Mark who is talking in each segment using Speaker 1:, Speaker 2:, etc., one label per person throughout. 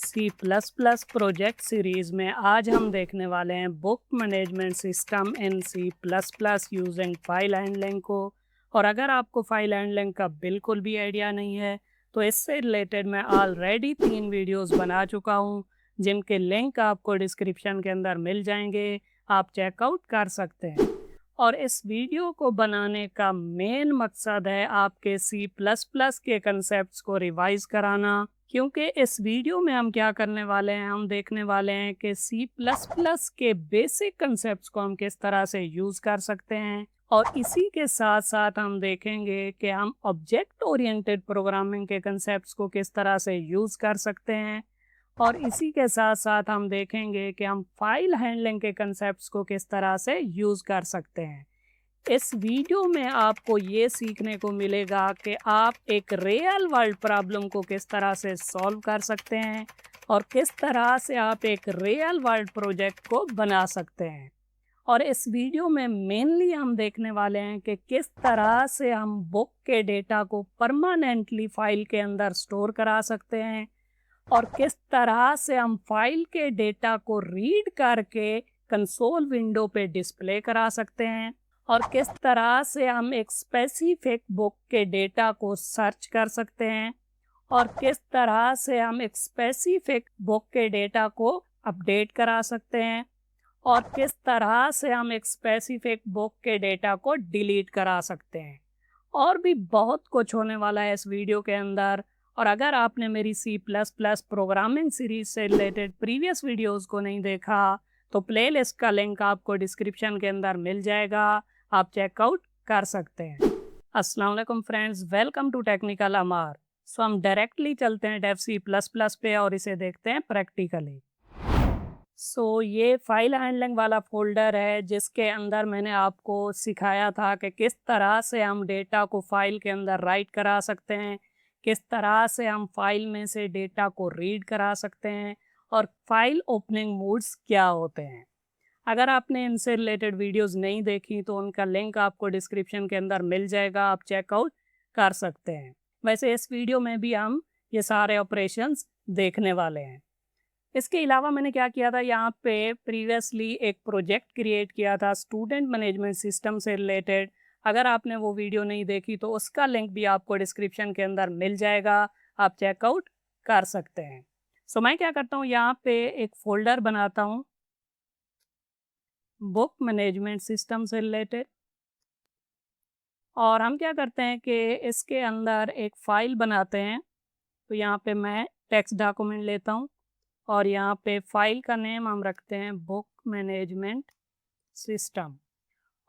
Speaker 1: सी plus plus project series में आज हम देखने वाले हैं book management system in C plus plus using file handling को। और अगर आपको फाइल हैंडलिंग का बिल्कुल भी आइडिया नहीं है तो इससे रिलेटेड मैं ऑलरेडी 3 वीडियोस बना चुका हूं, जिनके लिंक आपको डिस्क्रिप्शन के अंदर मिल जाएंगे। आप चेकआउट कर सकते हैं। और इस वीडियो को बनाने का मेन मकसद है आपके सी प्लस प्लस के कंसेप्ट्स को रिवाइज कराना, क्योंकि इस वीडियो में हम क्या करने वाले हैं, हम देखने वाले हैं कि सी प्लस प्लस के बेसिक कंसेप्ट्स को हम किस तरह से यूज़ कर सकते हैं। और इसी के साथ साथ हम देखेंगे कि हम ऑब्जेक्ट ओरिएंटेड प्रोग्रामिंग के कंसेप्ट्स को किस तरह से यूज़ कर सकते हैं। और इसी के साथ साथ हम देखेंगे कि हम फाइल हैंडलिंग के कंसेप्ट्स को किस तरह से यूज़ कर सकते हैं। इस वीडियो में आपको ये सीखने को मिलेगा कि आप एक रियल वर्ल्ड प्रॉब्लम को किस तरह से सॉल्व कर सकते हैं और किस तरह से आप एक रियल वर्ल्ड प्रोजेक्ट को बना सकते हैं। और इस वीडियो में मेनली हम देखने वाले हैं कि किस तरह से हम बुक के डेटा को परमानेंटली फाइल के अंदर स्टोर करा सकते हैं और किस तरह से हम फाइल के डेटा को रीड करके कंसोल विंडो पे डिस्प्ले करा सकते हैं और किस तरह से हम एक स्पेसिफिक बुक के डेटा को सर्च कर सकते हैं और किस तरह से हम एक स्पेसिफिक बुक के डेटा को अपडेट करा सकते हैं और किस तरह से हम एक स्पेसिफिक बुक के डेटा को डिलीट करा सकते हैं। और भी बहुत कुछ होने वाला है इस वीडियो के अंदर। और अगर आपने मेरी C plus plus programming series से रिलेटेड प्रीवियस वीडियोस को नहीं देखा तो प्लेलिस्ट का लिंक आपको डिस्क्रिप्शन के अंदर मिल जाएगा, आप चेकआउट कर सकते हैं। अस्सलाम वालेकुम फ्रेंड्स, वेलकम टू टेक्निकल अमार। सो हम डायरेक्टली चलते हैं डेव सी प्लस प्लस पे और इसे देखते हैं प्रैक्टिकली। ये फाइल हैंडलिंग वाला फोल्डर है जिसके अंदर मैंने आपको सिखाया था कि किस तरह से हम डेटा को फाइल के अंदर राइट करा सकते हैं, किस तरह से हम फाइल में से डेटा को रीड करा सकते हैं और फाइल ओपनिंग मोड्स क्या होते हैं। अगर आपने इनसे रिलेटेड वीडियोस नहीं देखी तो उनका लिंक आपको डिस्क्रिप्शन के अंदर मिल जाएगा, आप चेकआउट कर सकते हैं। वैसे इस वीडियो में भी हम ये सारे ऑपरेशंस देखने वाले हैं। इसके अलावा मैंने क्या किया था, यहाँ पे प्रीवियसली एक प्रोजेक्ट क्रिएट किया था स्टूडेंट मैनेजमेंट सिस्टम से रिलेटेड। अगर आपने वो वीडियो नहीं देखी तो उसका लिंक भी आपको डिस्क्रिप्शन के अंदर मिल जाएगा, आप चेकआउट कर सकते हैं। मैं क्या करता हूँ, यहाँ पे एक फोल्डर बनाता हूँ बुक मैनेजमेंट सिस्टम से रिलेटेड। और हम क्या करते हैं कि इसके अंदर एक फ़ाइल बनाते हैं। तो यहाँ पे मैं टेक्स्ट डॉक्यूमेंट लेता हूँ और यहाँ पे फाइल का नेम हम रखते हैं बुक मैनेजमेंट सिस्टम।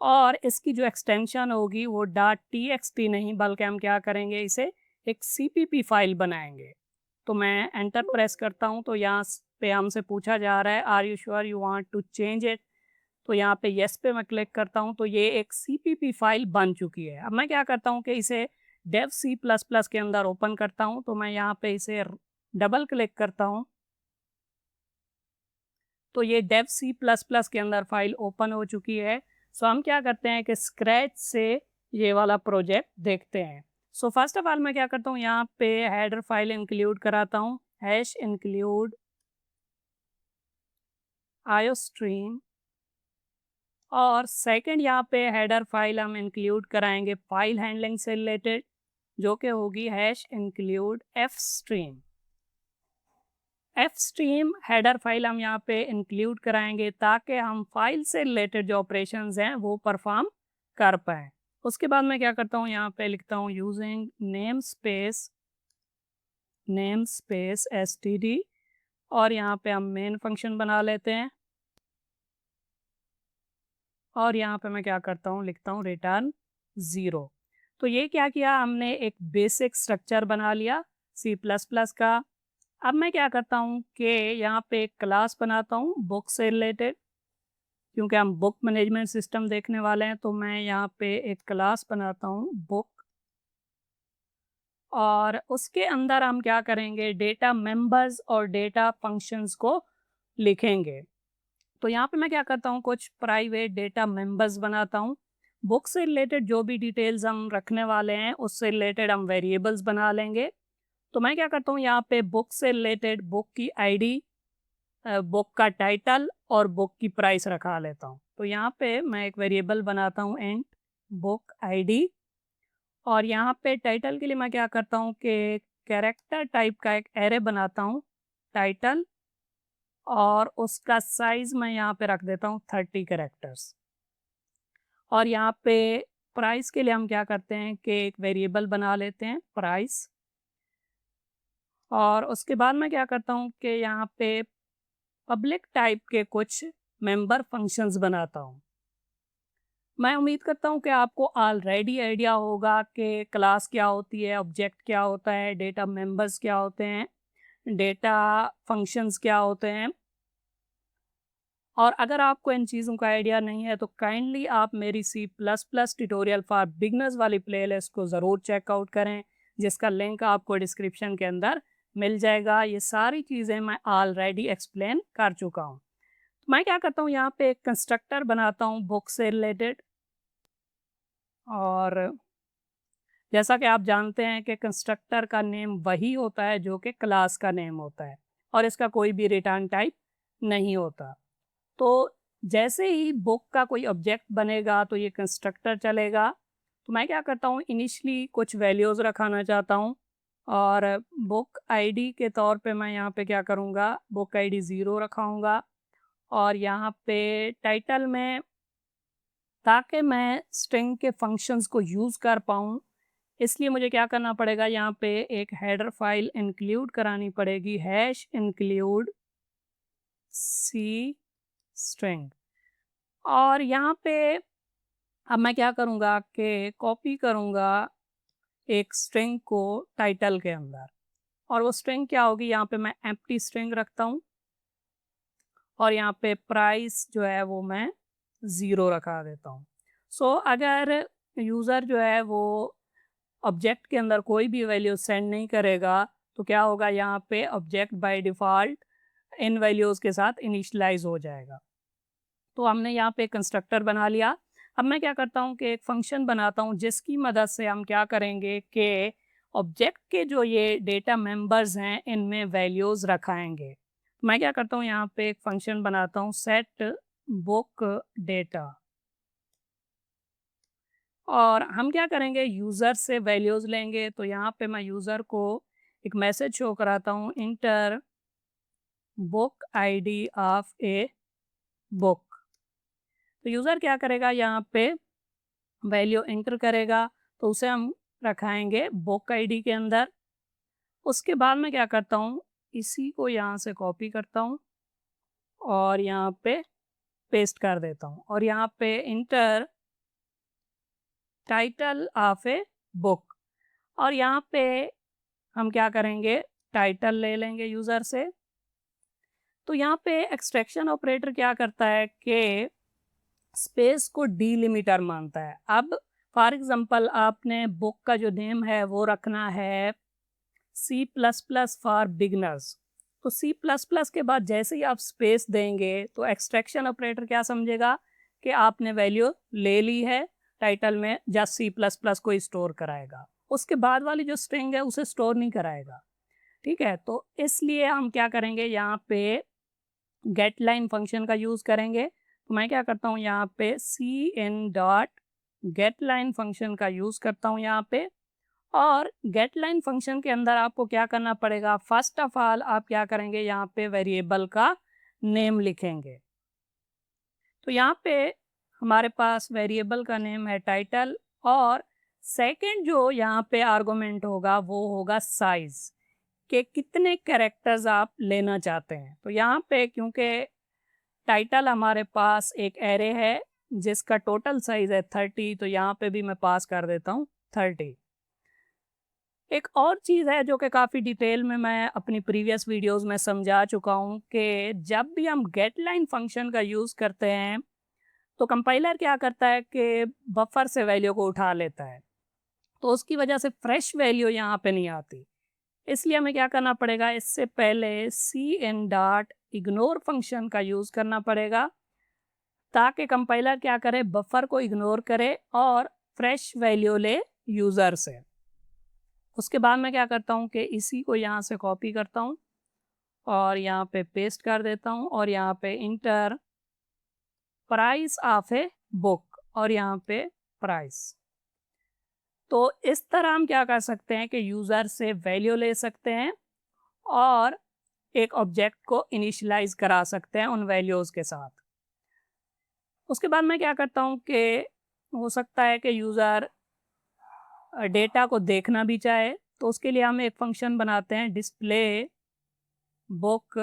Speaker 1: और इसकी जो एक्सटेंशन होगी वो .txt नहीं, बल्कि हम क्या करेंगे, इसे एक cpp फाइल बनाएंगे। तो मैं एंटर प्रेस करता हूँ तो यहाँ पे हमसे पूछा जा रहा है are you sure you want to change it. तो यहाँ पे येस पे मैं क्लिक करता हूँ तो ये एक cpp फाइल बन चुकी है। अब मैं क्या करता हूँ कि इसे डेव सी प्लस प्लस के अंदर ओपन करता हूँ। तो मैं यहाँ पे इसे डबल क्लिक करता हूँ तो ये डेव सी प्लस प्लस के अंदर फाइल ओपन हो चुकी है। हम क्या करते हैं कि स्क्रैच से ये वाला प्रोजेक्ट देखते हैं। फर्स्ट ऑफ ऑल मैं क्या करता हूँ, यहाँ पे हेडर फाइल इंक्लूड कराता हूँ, हैश इंक्लूड आयोस्ट्रीम। और सेकंड यहाँ पे हेडर फाइल हम इंक्लूड कराएंगे फाइल हैंडलिंग से रिलेटेड, जो कि होगी hash include F stream. F stream header file हम यहाँ पे इंक्लूड कराएंगे ताकि हम फाइल से रिलेटेड जो ऑपरेशंस हैं वो परफॉर्म कर पाएँ। उसके बाद मैं क्या करता हूँ, यहाँ पे लिखता हूँ यूजिंग नेम स्पेस std। और यहाँ पे हम मेन फंक्शन बना लेते हैं और यहाँ पे मैं क्या करता हूँ, लिखता हूँ रिटर्न 0। तो ये क्या किया, हमने एक बेसिक स्ट्रक्चर बना लिया सी प्लस प्लस का। अब मैं क्या करता हूँ कि यहाँ पे एक क्लास बनाता हूँ बुक से रिलेटेड, क्योंकि हम बुक मैनेजमेंट सिस्टम देखने वाले हैं। तो मैं यहाँ पे एक क्लास बनाता हूँ बुक और उसके अंदर हम क्या करेंगे, डेटा मेंबर्स और डेटा फंक्शंस को लिखेंगे। तो यहाँ पे मैं क्या करता हूँ, कुछ प्राइवेट डेटा मेंबर्स बनाता हूँ। बुक से रिलेटेड जो भी डिटेल्स हम रखने वाले हैं उससे रिलेटेड हम वेरिएबल्स बना लेंगे तो मैं क्या करता हूँ यहाँ पे बुक से रिलेटेड बुक की आईडी, बुक का टाइटल और बुक की प्राइस रखा लेता हूँ। तो यहाँ पे मैं एक वेरिएबल बनाता हूँ इंट बुक आईडी, और यहाँ पे टाइटल के लिए मैं क्या करता हूँ कि कैरेक्टर टाइप का एक एरे बनाता हूँ टाइटल, और उसका साइज मैं यहाँ पे रख देता हूँ 30 कैरेक्टर्स। और यहाँ पे प्राइस के लिए हम क्या करते हैं कि एक वेरिएबल बना लेते हैं प्राइस, और उसके बाद मैं क्या करता हूँ कि यहाँ पे पब्लिक टाइप के कुछ मेंबर फंक्शंस बनाता हूँ। मैं उम्मीद करता हूँ कि आपको ऑलरेडी आइडिया होगा कि क्लास क्या होती है, ऑब्जेक्ट क्या होता है, डेटा मेंबर्स क्या होते हैं, डेटा फंक्शंस क्या होते हैं। और अगर आपको इन चीज़ों का आइडिया नहीं है तो काइंडली आप मेरी C plus plus tutorial for beginners वाली प्लेलिस्ट को ज़रूर चेकआउट करें, जिसका लिंक आपको डिस्क्रिप्शन के अंदर मिल जाएगा। ये सारी चीज़ें मैं ऑलरेडी एक्सप्लेन कर चुका हूँ। तो मैं क्या करता हूँ यहाँ पे एक कंस्ट्रक्टर बनाता हूँ बुक से रिलेटेड, और जैसा कि आप जानते हैं कि कंस्ट्रक्टर का नेम वही होता है जो कि क्लास का नेम होता है, और इसका कोई भी रिटर्न टाइप नहीं होता। तो जैसे ही बुक का कोई ऑब्जेक्ट बनेगा तो ये कंस्ट्रक्टर चलेगा। तो मैं क्या करता हूँ, इनिशियली कुछ वैल्यूज़ रखाना चाहता हूँ, और बुक आईडी के तौर पे मैं यहाँ पे क्या करूँगा, बुक आईडी 0 रखाऊँगा। और यहाँ पे टाइटल में, ताकि मैं स्ट्रिंग के फंक्शंस को यूज़ कर पाऊँ, इसलिए मुझे क्या करना पड़ेगा, यहाँ पे एक हेडर फाइल इंक्लूड करानी पड़ेगी, हैश इंक्लूड सी स्ट्रिंग। और यहाँ पे अब मैं क्या करूँगा कि कॉपी करूँगा एक स्ट्रिंग को टाइटल के अंदर, और वो स्ट्रिंग क्या होगी, यहाँ पे मैं एम्प्टी स्ट्रिंग रखता हूँ, और यहाँ पे प्राइस जो है वो मैं 0 रखा देता हूँ। सो अगर यूज़र जो है वो ऑब्जेक्ट के अंदर कोई भी वैल्यू सेंड नहीं करेगा तो क्या होगा, यहाँ पे object by default in values के साथ इनिशियलाइज हो जाएगा। तो हमने यहाँ पे कंस्ट्रक्टर बना लिया। अब मैं क्या करता हूँ कि एक फंक्शन बनाता हूँ जिसकी मदद से हम क्या करेंगे कि ऑब्जेक्ट के जो ये डेटा मेंबर्स हैं इनमें वैल्यूज़ रखाएंगे। मैं क्या करता हूँ, यहाँ पे एक फंक्शन बनाता हूँ सेट बुक डेटा, और हम क्या करेंगे, यूज़र से वैल्यूज़ लेंगे। तो यहाँ पे मैं यूज़र को एक मैसेज शो कराता हूँ, inter book ID of a book. तो यूज़र क्या करेगा, यहाँ पे वैल्यू एंटर करेगा, तो उसे हम रखाएंगे बुक आईडी के अंदर। उसके बाद मैं क्या करता हूँ, इसी को यहाँ से कॉपी करता हूँ और यहाँ पे पेस्ट कर देता हूँ, और यहाँ पे inter title of a book, और यहाँ पे हम क्या करेंगे, टाइटल ले लेंगे यूज़र से। तो यहाँ पे एक्सट्रैक्शन ऑपरेटर क्या करता है कि स्पेस को डीलिमिटर मानता है। अब फॉर एग्जांपल आपने बुक का जो नेम है वो रखना है C plus plus for beginners, तो सी प्लस प्लस के बाद जैसे ही आप स्पेस देंगे तो एक्सट्रैक्शन ऑपरेटर क्या समझेगा कि आपने वैल्यू ले ली है टाइटल में, जस्ट सी प्लस प्लस को स्टोर कराएगा, उसके बाद वाली जो स्ट्रिंग है उसे स्टोर नहीं कराएगा। ठीक है, तो इसलिए हम क्या करेंगे, यहाँ पे गेट लाइन फंक्शन का यूज़ करेंगे। तो मैं क्या करता हूँ, यहाँ पे cin dot getline function का यूज़ करता हूँ यहाँ पे। और गेट लाइन फंक्शन के अंदर आपको क्या करना पड़ेगा, फर्स्ट ऑफ ऑल आप क्या करेंगे, यहाँ पे वेरिएबल का नेम लिखेंगे। तो यहाँ पे हमारे पास वेरिएबल का नेम है टाइटल, और सेकंड जो यहाँ पे आर्गुमेंट होगा वो होगा साइज, कि कितने कैरेक्टर्स आप लेना चाहते हैं। तो यहाँ पे क्योंकि टाइटल हमारे पास एक एरे है जिसका टोटल साइज है 30, तो यहाँ पे भी मैं पास कर देता हूँ 30। एक और चीज़ है जो कि काफ़ी डिटेल में मैं अपनी प्रीवियस वीडियोस में समझा चुका हूँ कि जब भी हम गेट लाइन फंक्शन का यूज़ करते हैं तो कंपाइलर क्या करता है कि बफर से वैल्यू को उठा लेता है, तो उसकी वजह से फ्रेश वैल्यू यहाँ पे नहीं आती। इसलिए हमें क्या करना पड़ेगा, इससे पहले सी इन डॉट इग्नोर फंक्शन का यूज़ करना पड़ेगा, ताकि कंपाइलर क्या करे, बफर को इग्नोर करे और फ्रेश वैल्यू ले यूज़र से। उसके बाद मैं क्या करता हूँ कि इसी को यहाँ से कॉपी करता हूँ और यहाँ पे पेस्ट कर देता हूँ और यहाँ पे inter price of a book और यहाँ पे प्राइस। तो इस तरह हम क्या कर सकते हैं कि यूज़र से वैल्यू ले सकते हैं और एक ऑब्जेक्ट को इनिशियलाइज करा सकते हैं उन वैल्यूज़ के साथ। उसके बाद मैं क्या करता हूँ कि हो सकता है कि यूज़र डेटा को देखना भी चाहे, तो उसके लिए हम एक फंक्शन बनाते हैं डिस्प्ले बुक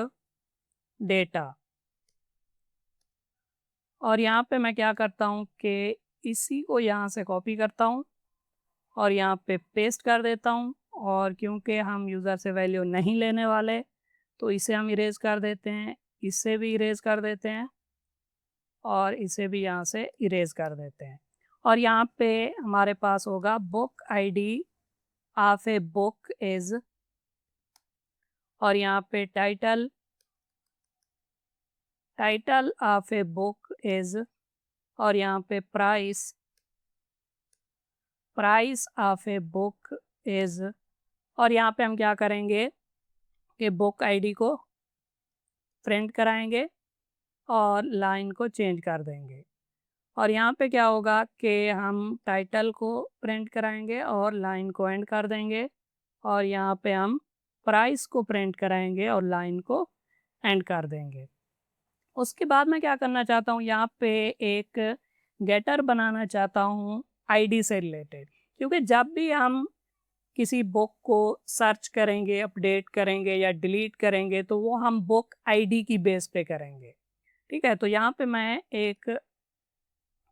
Speaker 1: डेटा। और यहाँ पे मैं क्या करता हूँ कि इसी को यहाँ से कॉपी करता हूँ और यहाँ पे पेस्ट कर देता हूँ और क्योंकि हम यूज़र से वैल्यू नहीं लेने वाले तो इसे हम इरेज कर देते हैं, इसे भी इरेज कर देते हैं और इसे भी यहाँ से इरेज कर देते हैं। और यहाँ पे हमारे पास होगा book ID of a book is और यहाँ पे title of a book is और यहाँ पे price of a book is और यहाँ पे हम क्या करेंगे कि बुक आईडी को प्रिंट कराएंगे और लाइन को चेंज कर देंगे। और यहाँ पे क्या होगा कि हम टाइटल को प्रिंट कराएंगे और लाइन को एंड कर देंगे और यहाँ पे हम प्राइस को प्रिंट कराएंगे और लाइन को एंड कर देंगे। उसके बाद मैं क्या करना चाहता हूँ, यहाँ पे एक गेटर बनाना चाहता हूँ आईडी से रिलेटेड, क्योंकि जब भी हम किसी बुक को सर्च करेंगे, अपडेट करेंगे या डिलीट करेंगे तो वो हम बुक आईडी की बेस पे करेंगे। ठीक है, तो यहाँ पे मैं एक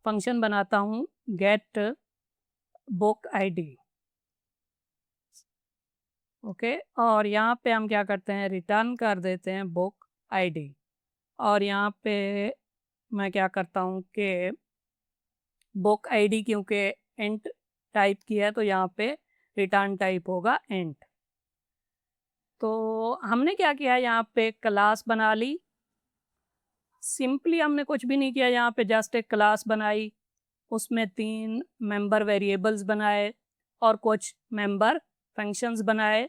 Speaker 1: फंक्शन बनाता हूँ गेट बुक आईडी। ओके, और यहाँ पे हम क्या करते हैं, रिटर्न कर देते हैं बुक आईडी। और यहाँ पे मैं क्या करता हूँ कि बुक आईडी क्योंकि इंट टाइप की है तो यहाँ पे रिटर्न टाइप होगा इंट। तो हमने क्या किया, यहाँ पे क्लास बना ली। सिंपली हमने कुछ भी नहीं किया, यहाँ पे जस्ट एक क्लास बनाई, उसमें 3 मेंबर वेरिएबल्स बनाए और कुछ मेंबर फंक्शंस बनाए।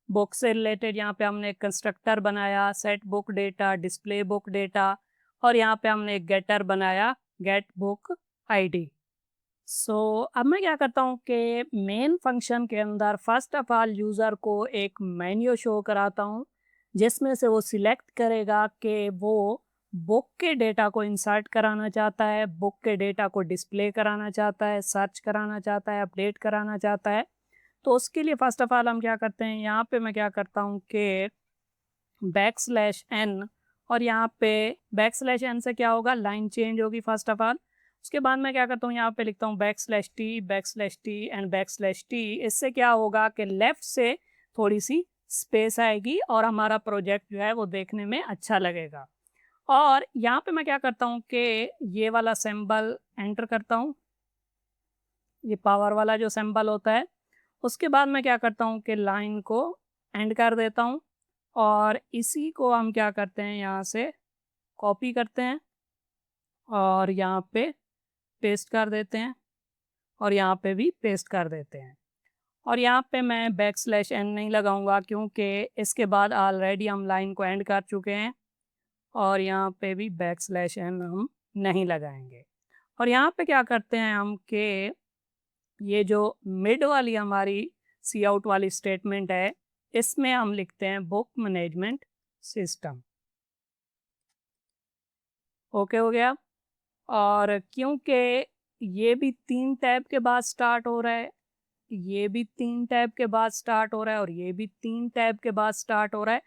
Speaker 1: बुक से रिलेटेड यहाँ पे हमने एक कंस्ट्रक्टर बनाया set book data, display book data और यहाँ पे हमने एक गेटर बनाया गेट बुक आईडी। सो अब मैं क्या करता हूँ कि मेन फंक्शन के अंदर फर्स्ट ऑफ ऑल यूज़र को एक मेन्यू शो कराता हूँ जिसमें से वो सिलेक्ट करेगा कि वो बुक के डेटा को इंसर्ट कराना चाहता है, बुक के डेटा को डिस्प्ले कराना चाहता है, सर्च कराना चाहता है, अपडेट कराना चाहता है। तो उसके लिए फ़र्स्ट ऑफ ऑल हम क्या करते हैं, यहाँ पे मैं क्या करता हूँ कि \n और यहाँ पे \n से क्या होगा, लाइन चेंज होगी फर्स्ट ऑफ ऑल। उसके बाद मैं क्या करता हूँ, यहाँ पे लिखता हूँ \t एंड \t। इससे क्या होगा कि लेफ़्ट से थोड़ी सी स्पेस आएगी और हमारा प्रोजेक्ट जो है वो देखने में अच्छा लगेगा। और यहाँ पे मैं क्या करता हूँ कि ये वाला सिंबल एंटर करता हूँ, ये पावर वाला जो सिंबल होता है। उसके बाद मैं क्या करता हूँ कि लाइन को एंड कर देता हूँ और इसी को हम क्या करते हैं, यहाँ से कॉपी करते हैं और यहाँ पे पेस्ट कर देते हैं और यहाँ पे भी पेस्ट कर देते हैं। और यहाँ पे मैं \n नहीं लगाऊंगा क्योंकि इसके बाद ऑलरेडी हम लाइन को एंड कर चुके हैं और यहाँ पे भी \n हम नहीं लगाएंगे। और यहाँ पे क्या करते हैं हम कि ये जो मिड वाली हमारी सी आउट वाली स्टेटमेंट है इसमें हम लिखते हैं बुक मैनेजमेंट सिस्टम। ओके हो गया। और क्योंकि ये भी 3 टैब के बाद स्टार्ट हो रहा है, ये भी 3 टैब के बाद स्टार्ट हो रहा है और ये भी 3 टैब के बाद स्टार्ट हो रहा है,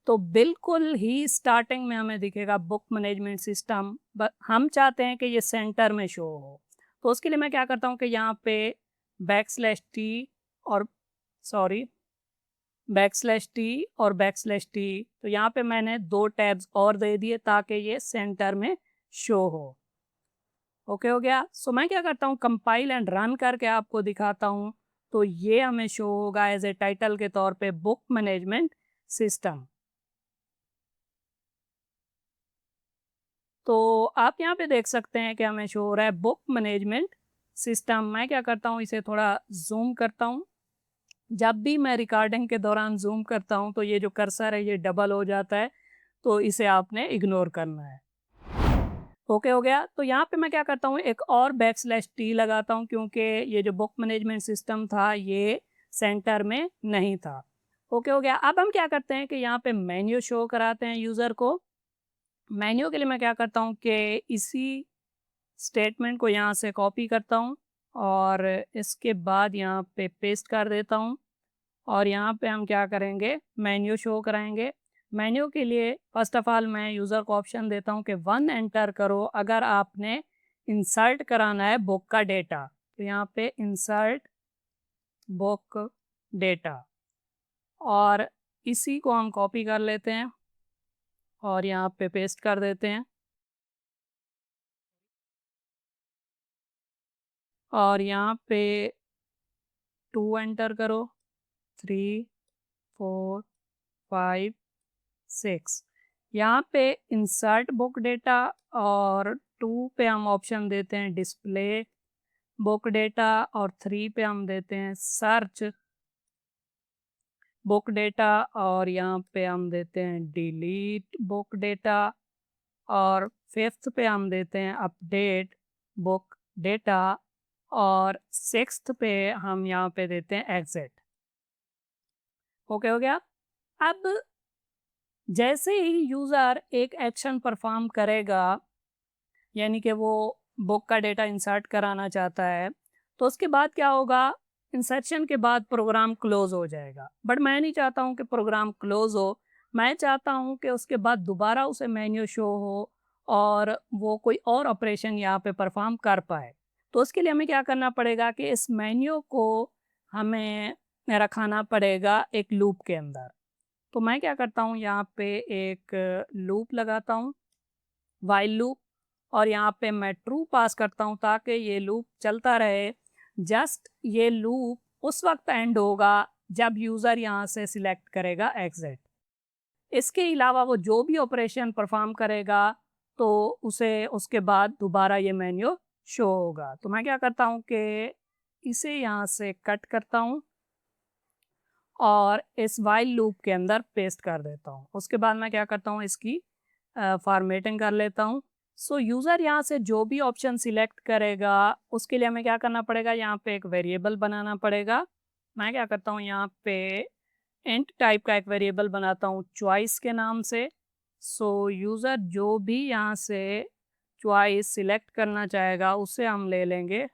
Speaker 1: तो बिल्कुल ही स्टार्टिंग में हमें दिखेगा बुक मैनेजमेंट सिस्टम। हम चाहते हैं कि ये सेंटर में शो हो, तो उसके लिए मैं क्या करता हूँ कि यहाँ पे \t और सॉरी \t तो यहाँ पे मैंने 2 टैब्स और दे दिए ताकि ये सेंटर में शो हो। ओके हो गया। सो मैं क्या करता हूँ, कंपाइल एंड रन करके आपको दिखाता हूँ। तो ये हमें शो होगा एज ए टाइटल के तौर पे बुक मैनेजमेंट सिस्टम। तो आप यहाँ पे देख सकते हैं कि हमें शो हो रहा है बुक मैनेजमेंट सिस्टम, मैं क्या करता हूँ इसे थोड़ा जूम करता हूँ। जब भी मैं रिकॉर्डिंग के दौरान जूम करता हूँ तो ये जो कर्सर है ये डबल हो जाता है, तो इसे आपने इग्नोर करना है। ओके हो गया। तो यहाँ पे मैं क्या करता हूँ, एक और \t लगाता हूँ क्योंकि ये जो बुक मैनेजमेंट सिस्टम था ये सेंटर में नहीं था। ओके हो गया। अब हम क्या करते हैं कि यहाँ पे मेन्यू शो कराते हैं यूज़र को। मेन्यू के लिए मैं क्या करता हूँ कि इसी स्टेटमेंट को यहाँ से कॉपी करता हूँ और इसके बाद यहाँ पे पेस्ट कर देता हूँ और यहाँ पे हम क्या करेंगे, मेन्यू शो कराएंगे। मेन्यू के लिए फर्स्ट ऑफ ऑल मैं यूज़र को ऑप्शन देता हूँ कि 1 एंटर करो अगर आपने इंसर्ट कराना है बुक का डेटा। तो यहाँ पे इंसर्ट बुक डेटा और इसी को हम कॉपी कर लेते हैं और यहाँ पे पेस्ट कर देते हैं और यहाँ पे 2 एंटर करो, 3, 4, 5, 6। यहाँ पे इंसर्ट बुक डेटा और 2 पे हम ऑप्शन देते हैं डिस्प्ले बुक डेटा और 3 पे हम देते हैं सर्च बुक डेटा और यहाँ पे हम देते हैं डिलीट बुक डेटा और 5th पे हम देते हैं अपडेट बुक डेटा और 6th पे हम यहाँ पे देते हैं एग्जिट। ओके हो गया। अब जैसे ही यूज़र एक एक्शन परफॉर्म करेगा, यानी कि वो बुक का डेटा इंसर्ट कराना चाहता है, तो उसके बाद क्या होगा, इंसर्शन के बाद प्रोग्राम क्लोज हो जाएगा। बट मैं नहीं चाहता हूँ कि प्रोग्राम क्लोज हो, मैं चाहता हूँ कि उसके बाद दोबारा उसे मेन्यू शो हो और वो कोई और ऑपरेशन यहाँ पे परफॉर्म कर पाए। तो उसके लिए हमें क्या करना पड़ेगा कि इस मेन्यू को हमें रखाना पड़ेगा एक लूप के अंदर। तो मैं क्या करता हूँ, यहाँ पे एक लूप लगाता हूँ, वाइल लूप, और यहाँ पे मैं ट्रू पास करता हूँ ताकि ये लूप चलता रहे। जस्ट ये लूप उस वक्त एंड होगा जब यूज़र यहाँ से सिलेक्ट करेगा एग्जिट। इसके अलावा वो जो भी ऑपरेशन परफॉर्म करेगा तो उसे उसके बाद दोबारा ये मेन्यू शो होगा। तो मैं क्या करता हूँ कि इसे यहाँ से कट करता हूँ और इस वाइल लूप के अंदर पेस्ट कर देता हूँ। उसके बाद मैं क्या करता हूँ, इसकी फॉर्मेटिंग कर लेता हूँ। सो यूज़र यहाँ से जो भी ऑप्शन सिलेक्ट करेगा उसके लिए हमें क्या करना पड़ेगा, यहाँ पे एक वेरिएबल बनाना पड़ेगा। मैं क्या करता हूँ, यहाँ पे इंट टाइप का एक वेरिएबल बनाता हूँ चॉइस के नाम से। सो यूज़र जो भी यहाँ से चॉइस सिलेक्ट करना चाहेगा उसे हम ले लेंगे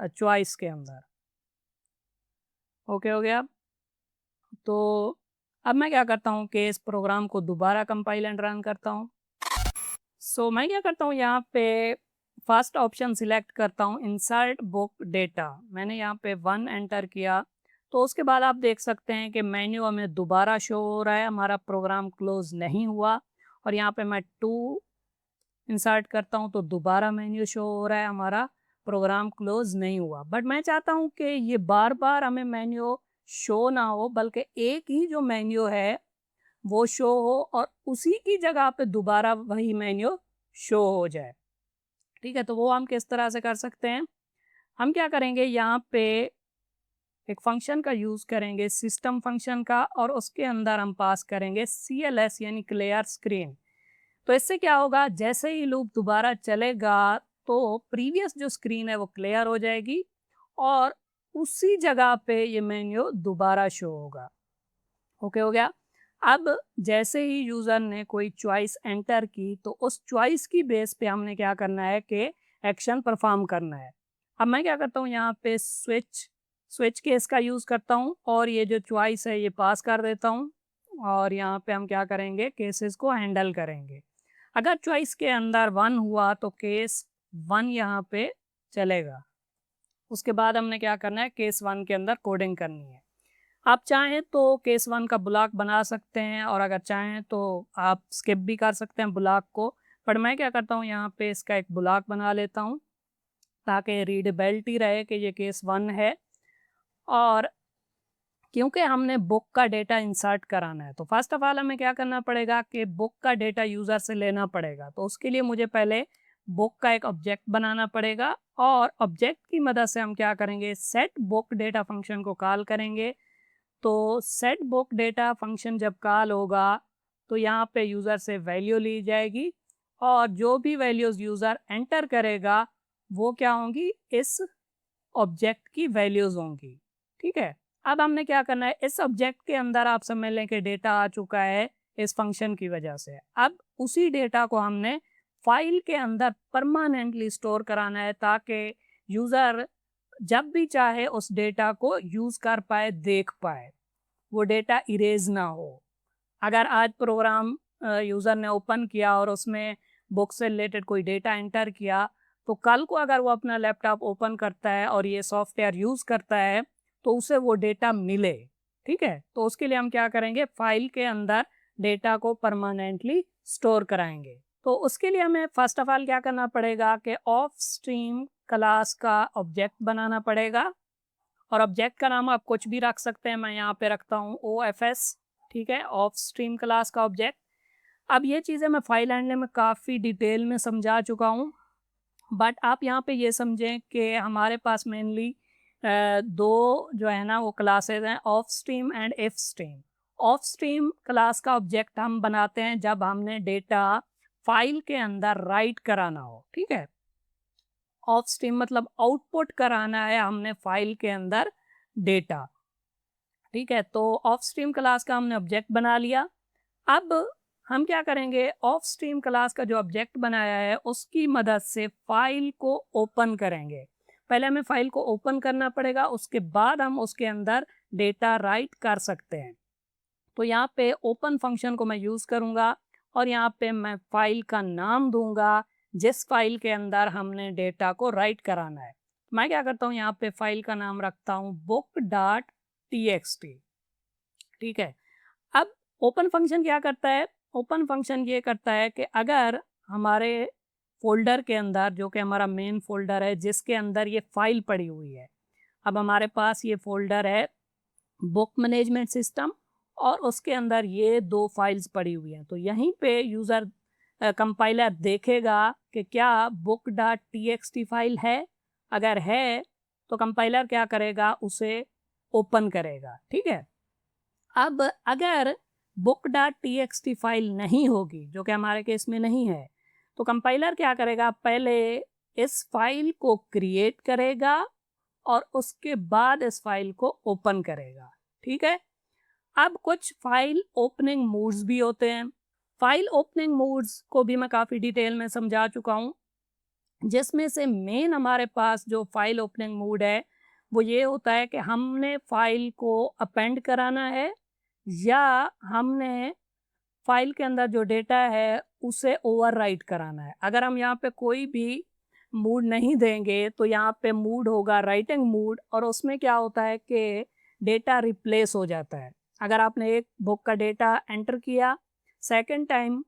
Speaker 1: चॉइस के अंदर। ओके हो गया। तो अब मैं क्या करता हूँ कि इस प्रोग्राम को दोबारा कंपाइल एंड रन करता हूँ। सो मैं क्या करता हूँ, यहाँ पे फर्स्ट ऑप्शन सिलेक्ट करता हूँ इंसर्ट बुक डेटा। मैंने यहाँ पे 1 एंटर किया तो उसके बाद आप देख सकते हैं कि मेन्यू हमें दोबारा शो हो रहा है, हमारा प्रोग्राम क्लोज नहीं हुआ। और यहाँ पे मैं 2 इंसर्ट करता हूँ तो दोबारा मेन्यू शो हो रहा है, हमारा प्रोग्राम क्लोज नहीं हुआ। बट मैं चाहता हूँ कि ये बार बार हमें मेन्यू शो ना हो, बल्कि एक ही जो मेन्यू है वो शो हो और उसी की जगह पे दोबारा वही मेन्यू शो हो जाए। ठीक है, तो वो हम किस तरह से कर सकते हैं, हम क्या करेंगे, यहाँ पे एक फंक्शन का यूज़ करेंगे, सिस्टम फंक्शन का, और उसके अंदर हम पास करेंगे CLS यानी क्लियर स्क्रीन। तो इससे क्या होगा, जैसे ही लूप दोबारा चलेगा तो प्रीवियस जो स्क्रीन है वो क्लियर हो जाएगी और उसी जगह पे ये मेन्यू दोबारा शो होगा। ओके हो गया। अब जैसे ही यूज़र ने कोई चॉइस एंटर की तो उस चॉइस की बेस पे हमने क्या करना है कि एक्शन परफॉर्म करना है। अब मैं क्या करता हूँ, यहाँ पे स्विच केस का यूज़ करता हूँ और ये जो चॉइस है ये पास कर देता हूँ और यहाँ पे हम क्या करेंगे, केसेस को हैंडल करेंगे। अगर चॉइस के अंदर 1 हुआ तो केस 1 यहाँ पे चलेगा। उसके बाद हमने क्या करना है, केस 1 के अंदर कोडिंग करनी है। आप चाहें तो केस 1 का ब्लॉक बना सकते हैं और अगर चाहें तो आप स्किप भी कर सकते हैं ब्लॉक को। पर मैं क्या करता हूँ, यहाँ पे इसका एक ब्लॉक बना लेता हूँ ताकि रीडेबिलिटी रहे कि ये केस 1 है। और क्योंकि हमने बुक का डेटा इंसर्ट कराना है तो फर्स्ट ऑफ ऑल हमें क्या करना पड़ेगा कि बुक का डेटा यूज़र से लेना पड़ेगा। तो उसके लिए मुझे पहले बुक का एक ऑब्जेक्ट बनाना पड़ेगा और ऑब्जेक्ट की मदद से हम क्या करेंगे, सेट बुक डेटा फंक्शन को कॉल करेंगे। तो सेट बुक डेटा फंक्शन जब कॉल होगा तो यहाँ पे यूज़र से वैल्यू ली जाएगी और जो भी वैल्यूज़ यूज़र एंटर करेगा वो क्या होंगी, इस ऑब्जेक्ट की वैल्यूज़ होंगी। ठीक है, अब हमने क्या करना है, इस ऑब्जेक्ट के अंदर आप समझ लें कि डेटा आ चुका है इस फंक्शन की वजह से। अब उसी डेटा को हमने फाइल के अंदर परमानेंटली स्टोर कराना है ताकि यूज़र जब भी चाहे उस डेटा को यूज़ कर पाए, देख पाए, वो डेटा इरेज ना हो। अगर आज प्रोग्राम यूज़र ने ओपन किया और उसमें बुक से रिलेटेड कोई डेटा एंटर किया, तो कल को अगर वो अपना लैपटॉप ओपन करता है और ये सॉफ्टवेयर यूज़ करता है तो उसे वो डेटा मिले। ठीक है, तो उसके लिए हम क्या करेंगे, फाइल के अंदर डेटा को परमानेंटली स्टोर कराएंगे। तो उसके लिए हमें फर्स्ट ऑफ ऑल क्या करना पड़ेगा कि ऑफ स्ट्रीम क्लास का ऑब्जेक्ट बनाना पड़ेगा और ऑब्जेक्ट का नाम आप कुछ भी रख सकते हैं। मैं यहाँ पे रखता हूँ OFS। ठीक है, ऑफ स्ट्रीम क्लास का ऑब्जेक्ट। अब ये चीज़ें मैं फाइल हैंडलर में काफ़ी डिटेल में समझा चुका हूँ, बट आप यहाँ पे ये समझें कि हमारे पास मेनली दो जो है ना वो क्लासेस हैं, of stream and if stream. Of stream class का ऑब्जेक्ट हम बनाते हैं जब हमने डेटा फाइल के अंदर राइट कराना हो। ठीक है, ऑफ स्ट्रीम मतलब आउटपुट कराना है हमने फाइल के अंदर डेटा। ठीक है, तो ऑफ स्ट्रीम क्लास का हमने ऑब्जेक्ट बना लिया। अब हम क्या करेंगे, ऑफ स्ट्रीम क्लास का जो ऑब्जेक्ट बनाया है उसकी मदद से फाइल को ओपन करेंगे। पहले हमें फाइल को ओपन करना पड़ेगा, उसके बाद हम उसके अंदर डेटा राइट कर सकते हैं। तो यहाँ पे ओपन फंक्शन को मैं यूज़ करूँगा और यहाँ पे मैं फाइल का नाम दूंगा जिस फाइल के अंदर हमने डेटा को राइट कराना है। मैं क्या करता हूँ, यहाँ पे फाइल का नाम रखता हूँ book.txt। ठीक है, अब ओपन फंक्शन क्या करता है, ओपन फंक्शन ये करता है कि अगर हमारे फोल्डर के अंदर, जो कि हमारा मेन फोल्डर है जिसके अंदर ये फाइल पड़ी हुई है, अब हमारे पास ये फोल्डर है बुक मैनेजमेंट सिस्टम और उसके अंदर ये दो फाइल्स पड़ी हुई हैं, तो यहीं पे यूज़र कंपाइलर देखेगा कि क्या book.txt फाइल है। अगर है तो कंपाइलर क्या करेगा, उसे ओपन करेगा। ठीक है, अब अगर book.txt फाइल नहीं होगी, जो कि हमारे केस में नहीं है, तो कंपाइलर क्या करेगा, पहले इस फाइल को क्रिएट करेगा और उसके बाद इस फाइल को ओपन करेगा। ठीक है, अब कुछ फाइल ओपनिंग मोड्स भी होते हैं। फाइल ओपनिंग मोड्स को भी मैं काफ़ी डिटेल में समझा चुका हूँ, जिसमें से मेन हमारे पास जो फाइल ओपनिंग मोड है वो ये होता है कि हमने फाइल को अपेंड कराना है या हमने फाइल के अंदर जो डेटा है उसे ओवरराइट कराना है। अगर हम यहाँ पे कोई भी मूड नहीं देंगे तो यहाँ पे मूड होगा राइटिंग मूड और उसमें क्या होता है कि डेटा रिप्लेस हो जाता है। अगर आपने एक बुक का डेटा एंटर किया, सेकंड टाइम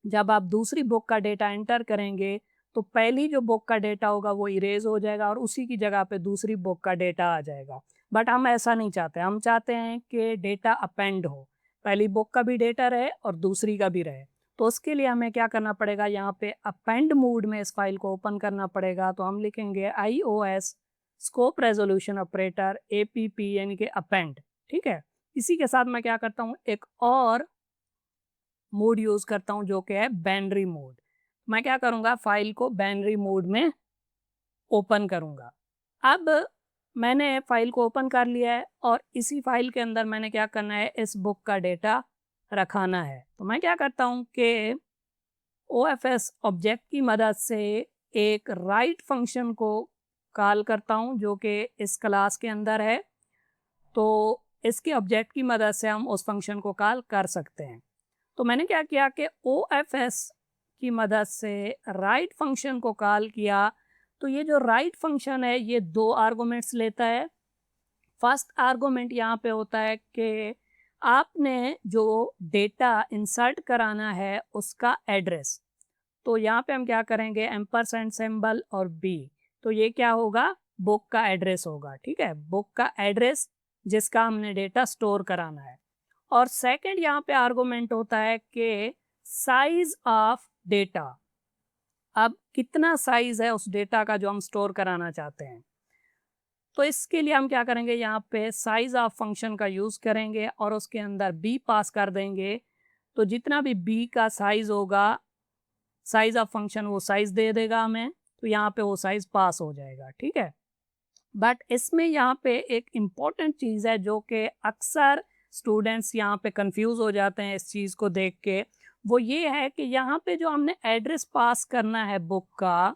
Speaker 1: जब आप दूसरी बुक का डेटा एंटर करेंगे तो पहली जो बुक का डेटा होगा वो इरेज हो जाएगा और उसी की जगह पे दूसरी बुक का डेटा आ जाएगा। बट हम ऐसा नहीं चाहते, हम चाहते हैं कि डेटा अपेंड हो, पहली बुक का भी डेटा रहे और दूसरी का भी रहे। तो उसके लिए हमें क्या करना पड़ेगा, यहाँ पे अपेंड मोड में इस फाइल को ओपन करना पड़ेगा। तो हम लिखेंगे IOS scope resolution operator APP यानी कि अपेंड। ठीक है, इसी के साथ मैं क्या करता हूँ, एक और मोड यूज़ करता हूँ जो कि है बाइनरी मोड। मैं क्या करूँगा, फाइल को बाइनरी मोड में ओपन करूँगा। अब मैंने फाइल को ओपन कर लिया है और इसी फाइल के अंदर मैंने क्या करना है, इस बुक का डेटा रखाना है। तो मैं क्या करता हूँ कि OFS ऑब्जेक्ट की मदद से एक राइट फंक्शन को कॉल करता हूँ जो कि इस क्लास के अंदर है। तो इसके ऑब्जेक्ट की मदद से हम उस फंक्शन को कॉल कर सकते हैं। तो मैंने क्या किया कि OFS की मदद से राइट फंक्शन को कॉल किया। तो ये जो राइट फंक्शन है ये दो आर्गुमेंट्स लेता है। फर्स्ट आर्गुमेंट यहाँ पे होता है कि आपने जो डेटा इंसर्ट कराना है उसका एड्रेस। तो यहाँ पे हम क्या करेंगे, एम्परसेंड सिंबल और बी, तो ये क्या होगा, बुक का एड्रेस होगा। ठीक है, बुक का एड्रेस जिसका हमने डेटा स्टोर कराना है। और सेकंड यहाँ पे आर्गुमेंट होता है कि साइज ऑफ डेटा। अब कितना साइज़ है उस डेटा का जो हम स्टोर कराना चाहते हैं। तो इसके लिए हम क्या करेंगे, यहाँ पे साइज़ ऑफ फंक्शन का यूज़ करेंगे और उसके अंदर बी पास कर देंगे। तो जितना भी बी का साइज़ होगा, साइज़ ऑफ फंक्शन वो साइज़ दे देगा हमें, तो यहाँ पे वो साइज़ पास हो जाएगा, ठीक है? बट इसमें यहाँ पे एक इम्पॉर्टेंट चीज़ है जो कि अक्सर स्टूडेंट्स यहाँ पे कंफ्यूज हो जाते हैं इस चीज़ को देख के। वो ये है कि यहाँ पे जो हमने एड्रेस पास करना है बुक का,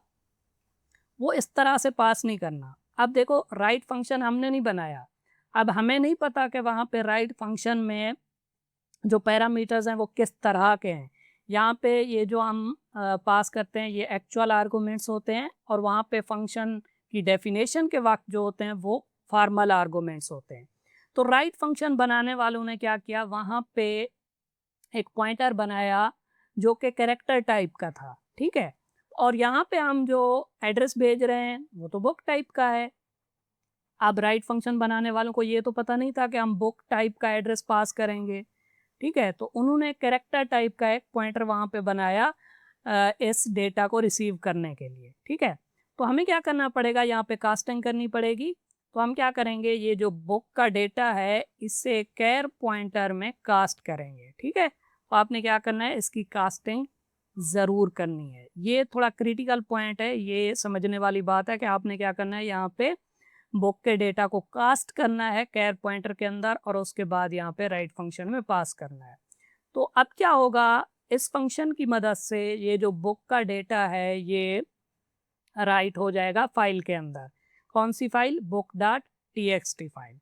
Speaker 1: वो इस तरह से पास नहीं करना। अब देखो, राइट फंक्शन हमने नहीं बनाया। अब हमें नहीं पता कि वहाँ पे राइट फंक्शन में जो पैरामीटर्स हैं वो किस तरह के हैं। यहाँ पे ये जो हम पास करते हैं ये एक्चुअल आर्गुमेंट्स होते हैं, और वहाँ पे फंक्शन की डेफिनेशन के वक्त जो होते हैं वो फॉर्मल आर्गुमेंट्स होते हैं। तो राइट फंक्शन बनाने वालों ने क्या किया, वहाँ पे एक पॉइंटर बनाया जो कि कैरेक्टर टाइप का था, ठीक है? और यहाँ पे हम जो एड्रेस भेज रहे हैं वो तो बुक टाइप का है। अब राइट फंक्शन बनाने वालों को ये तो पता नहीं था कि हम बुक टाइप का एड्रेस पास करेंगे, ठीक है? तो उन्होंने कैरेक्टर टाइप का एक पॉइंटर वहाँ पे बनाया इस डेटा को रिसीव करने के लिए, ठीक है? तो हमें क्या करना पड़ेगा, यहाँ पे कास्टिंग करनी पड़ेगी। तो हम क्या करेंगे, ये जो बुक का डेटा है इसे कैर पॉइंटर में कास्ट करेंगे, ठीक है? तो आपने क्या करना है, इसकी कास्टिंग ज़रूर करनी है। ये थोड़ा क्रिटिकल पॉइंट है, ये समझने वाली बात है कि आपने क्या करना है, यहाँ पे बुक के डेटा को कास्ट करना है कैर पॉइंटर के अंदर और उसके बाद यहाँ पे राइट फंक्शन में पास करना है। तो अब क्या होगा, इस फंक्शन की मदद से ये जो बुक का डेटा है ये राइट हो जाएगा फाइल के अंदर। कौन सी file, book dot T file.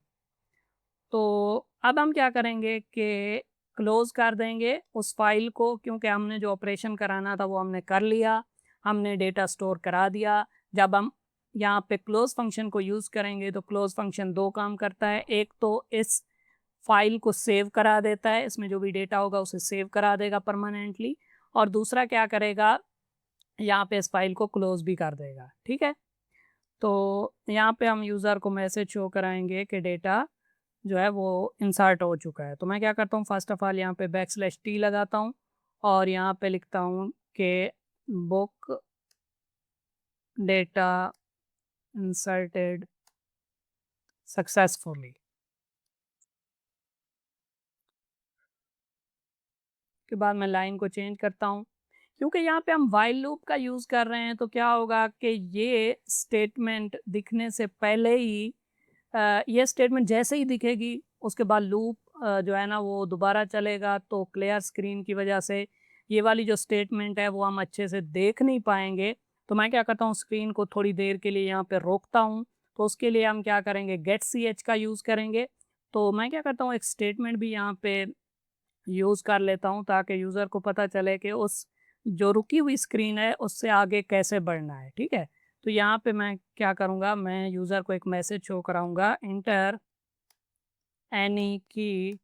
Speaker 1: तो अब हम क्या करेंगे कि क्लोज कर देंगे उस फाइल को, क्योंकि हमने जो ऑपरेशन कराना था वो हमने कर लिया, हमने डेटा स्टोर करा दिया। जब हम यहाँ पे क्लोज फंक्शन को यूज़ करेंगे तो क्लोज फंक्शन दो काम करता है। एक तो इस फाइल को सेव करा देता है, इसमें जो भी डेटा होगा उसे सेव करा देगा परमानेंटली, और दूसरा क्या करेगा, यहाँ पे इस फाइल को क्लोज भी कर देगा, ठीक है? तो यहाँ पे हम यूज़र को मैसेज शो कराएंगे कि डेटा जो है वो इंसर्ट हो चुका है। तो मैं क्या करता हूँ, फर्स्ट ऑफ ऑल यहाँ पे \t लगाता हूँ और यहाँ पे लिखता हूँ कि बुक डेटा इंसर्टेड सक्सेसफुली। के बाद मैं लाइन को चेंज करता हूँ, क्योंकि यहाँ पे हम व्हाइल लूप का यूज़ कर रहे हैं। तो क्या होगा कि ये स्टेटमेंट दिखने से पहले ही ये स्टेटमेंट जैसे ही दिखेगी उसके बाद लूप जो है ना वो दोबारा चलेगा। तो क्लियर स्क्रीन की वजह से ये वाली जो स्टेटमेंट है वो हम अच्छे से देख नहीं पाएंगे। तो मैं क्या करता हूँ, स्क्रीन को थोड़ी देर के लिए यहाँ पे रोकता हूँ। तो उसके लिए हम क्या करेंगे, गेट सी एच का यूज़ करेंगे। तो मैं क्या करता हूँ, एक स्टेटमेंट भी यहाँ पे यूज़ कर लेता हूँ ताकि यूज़र को पता चले कि उस जो रुकी हुई स्क्रीन है उससे आगे कैसे बढ़ना है, ठीक है? तो यहाँ पे मैं क्या करूँगा, मैं यूज़र को एक मैसेज शो कराऊँगा, enter any key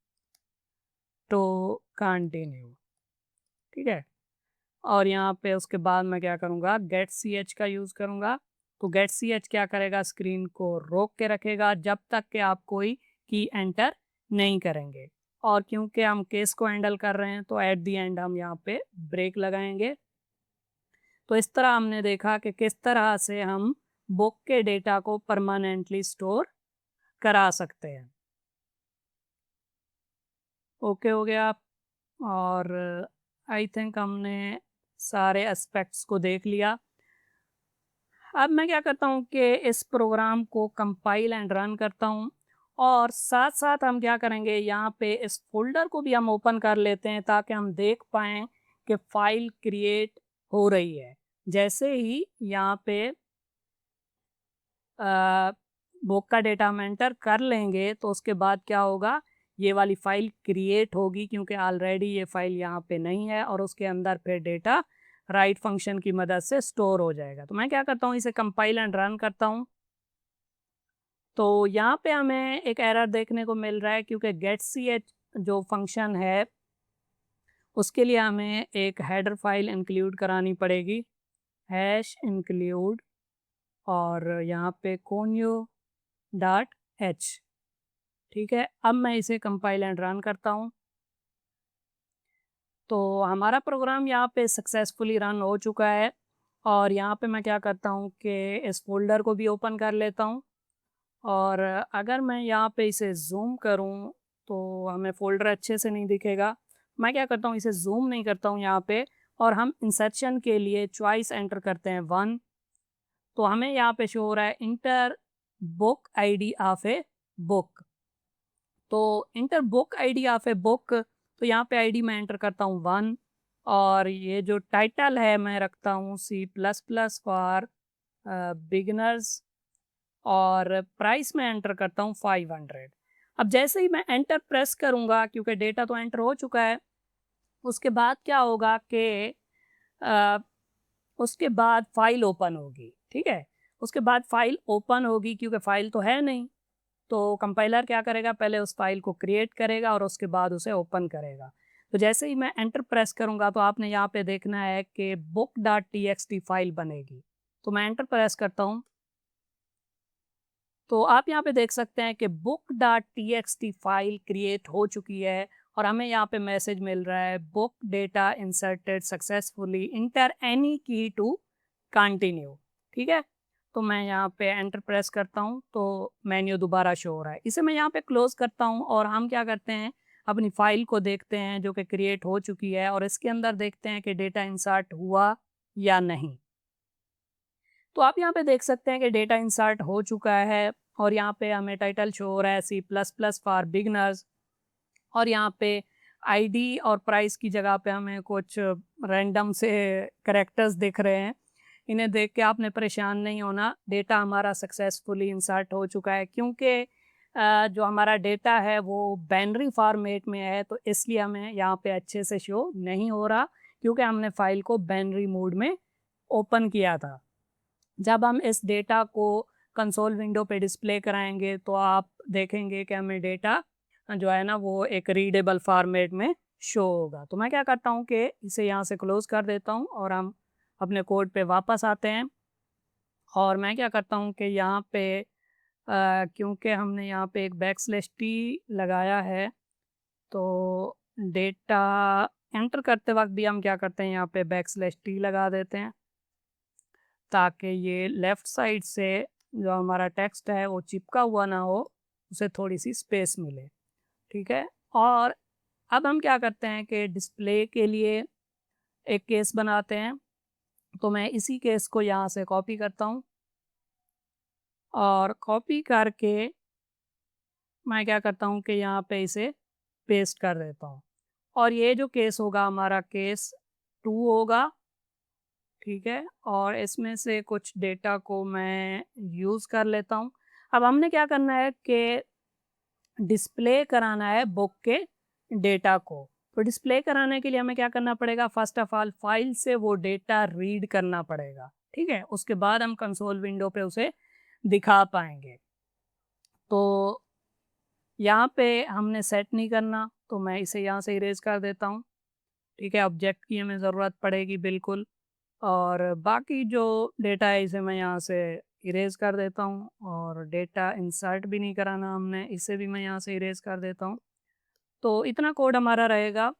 Speaker 1: to continue, ठीक है? और यहाँ पे उसके बाद मैं क्या करूँगा, गेट सी एच का यूज़ करूँगा। तो गेट सी एच क्या करेगा, स्क्रीन को रोक के रखेगा जब तक कि आप कोई की एंटर नहीं करेंगे। और क्योंकि हम केस को हैंडल कर रहे हैं तो एट द एंड हम यहाँ पे ब्रेक लगाएंगे। तो इस तरह हमने देखा कि किस तरह से हम बुक के डेटा को परमानेंटली स्टोर करा सकते हैं। ओके हो गया। और आई थिंक हमने सारे एस्पेक्ट्स को देख लिया। अब मैं क्या करता हूँ कि इस प्रोग्राम को कंपाइल एंड रन करता हूँ, और साथ साथ हम क्या करेंगे, यहाँ पे इस फोल्डर को भी हम ओपन कर लेते हैं ताकि हम देख पाएँ कि फाइल क्रिएट हो रही है। जैसे ही यहाँ पे बुक का डेटा हम एंटर कर लेंगे तो उसके बाद क्या होगा, ये वाली फाइल क्रिएट होगी, क्योंकि ऑलरेडी ये फाइल यहाँ पे नहीं है, और उसके अंदर फिर डेटा राइट फंक्शन की मदद से स्टोर हो जाएगा। तो मैं क्या करता हूँ, इसे कंपाइल एंड रन करता हूँ। तो यहाँ पे हमें एक एरर देखने को मिल रहा है, क्योंकि गेट सी एच जो फंक्शन है उसके लिए हमें एक हेडर फाइल इंक्लूड करानी पड़ेगी, हैश इंक्लूड, और यहाँ पे कोन्यो डॉट एच, ठीक है? अब मैं इसे कंपाइल एंड रन करता हूँ। तो हमारा प्रोग्राम यहाँ पे सक्सेसफुली रन हो चुका है, और यहाँ पे मैं क्या करता हूँ कि इस फ़ोल्डर को भी ओपन कर लेता हूँ और अगर मैं यहाँ पे इसे ज़ूम करूँ तो हमें फ़ोल्डर अच्छे से नहीं दिखेगा। मैं क्या करता हूँ, इसे ज़ूम नहीं करता हूँ यहाँ पे और हम इंसर्शन के लिए चॉइस एंटर करते हैं 1। तो हमें यहाँ पे शो हो रहा है enter book ID of a book. तो enter book ID of a book, तो यहाँ पे आईडी मैं एंटर करता हूँ 1 और ये जो टाइटल है मैं रखता हूँ C++ फॉर बिगिनर्स और प्राइस में एंटर करता हूँ 500। अब जैसे ही मैं एंटर प्रेस करूँगा, क्योंकि डेटा तो एंटर हो चुका है, उसके बाद क्या होगा कि अ, उसके बाद फाइल ओपन होगी, ठीक है? उसके बाद फाइल ओपन होगी क्योंकि फाइल तो है नहीं, तो कंपाइलर क्या करेगा, पहले उस फाइल को क्रिएट करेगा और उसके बाद उसे ओपन करेगा। तो जैसे ही मैं एंटर प्रेस करूँगा तो आपने यहाँ पे देखना है कि book.txt फाइल बनेगी। तो मैं एंटर प्रेस करता हूँ, तो आप यहाँ पे देख सकते हैं कि book.txt फाइल क्रिएट हो चुकी है और हमें यहाँ पे मैसेज मिल रहा है book data inserted successfully, inter any key to continue. ठीक है, तो मैं यहाँ पे एंटर प्रेस करता हूँ तो मेन्यू दोबारा शो हो रहा है। इसे मैं यहाँ पे क्लोज करता हूँ और हम क्या करते हैं, अपनी फाइल को देखते हैं जो कि क्रिएट हो चुकी है और इसके अंदर देखते हैं कि डेटा इंसर्ट हुआ या नहीं। तो आप यहाँ पे देख सकते हैं कि डेटा इंसर्ट हो चुका है और यहाँ पे हमें टाइटल शो हो रहा है C++ फॉर बिगनर्स और यहाँ पे आईडी और प्राइस की जगह पे हमें कुछ रैंडम से कैरेक्टर्स दिख रहे हैं। इन्हें देख के आपने परेशान नहीं होना, डेटा हमारा सक्सेसफुली इंसर्ट हो चुका है क्योंकि जो हमारा डेटा है वो बाइनरी फॉर्मेट में है, तो इसलिए हमें यहाँ पे अच्छे से शो नहीं हो रहा क्योंकि हमने फाइल को बाइनरी मोड में ओपन किया था। जब हम इस डेटा को कंसोल विंडो पे डिस्प्ले कराएंगे तो आप देखेंगे कि हमें डेटा जो है ना वो एक रीडेबल फॉर्मेट में शो होगा। तो मैं क्या करता हूँ कि इसे यहाँ से क्लोज़ कर देता हूँ और हम अपने कोड पे वापस आते हैं और मैं क्या करता हूँ कि यहाँ पे क्योंकि हमने यहाँ पे एक बैकस्लैश t लगाया है, तो डेटा एंटर करते वक्त भी हम क्या करते हैं, यहाँ पे बैकस्लैश t लगा देते हैं ताकि ये लेफ़्ट साइड से जो हमारा टेक्स्ट है वो चिपका हुआ ना हो, उसे थोड़ी-सी स्पेस मिले, ठीक है? और अब हम क्या करते हैं कि डिस्प्ले के लिए एक केस बनाते हैं, तो मैं इसी केस को यहाँ से कॉपी करता हूँ और कॉपी करके मैं क्या करता हूँ कि यहाँ पे इसे पेस्ट कर देता हूँ और ये जो केस होगा हमारा केस 2 होगा, ठीक है? और इसमें से कुछ डेटा को मैं यूज़ कर लेता हूँ। अब हमने क्या करना है कि डिस्प्ले कराना है बुक के डेटा को। तो डिस्प्ले कराने के लिए हमें क्या करना पड़ेगा, फ़र्स्ट ऑफ़ ऑल फ़ाइल से वो डेटा रीड करना पड़ेगा, ठीक है? उसके बाद हम कंसोल विंडो पे उसे दिखा पाएँगे। तो यहाँ पे हमने सेट नहीं करना, तो मैं इसे यहाँ से इरेज़ कर देता हूँ, ठीक है? ऑब्जेक्ट की हमें ज़रूरत पड़ेगी बिल्कुल। और बाकी जो डेटा है इसे मैं यहाँ से इरेज़ कर देता हूँ और डेटा इंसर्ट भी नहीं कराना हमने, इसे भी मैं यहाँ से इरेज़ कर देता हूँ। तो इतना कोड हमारा रहेगा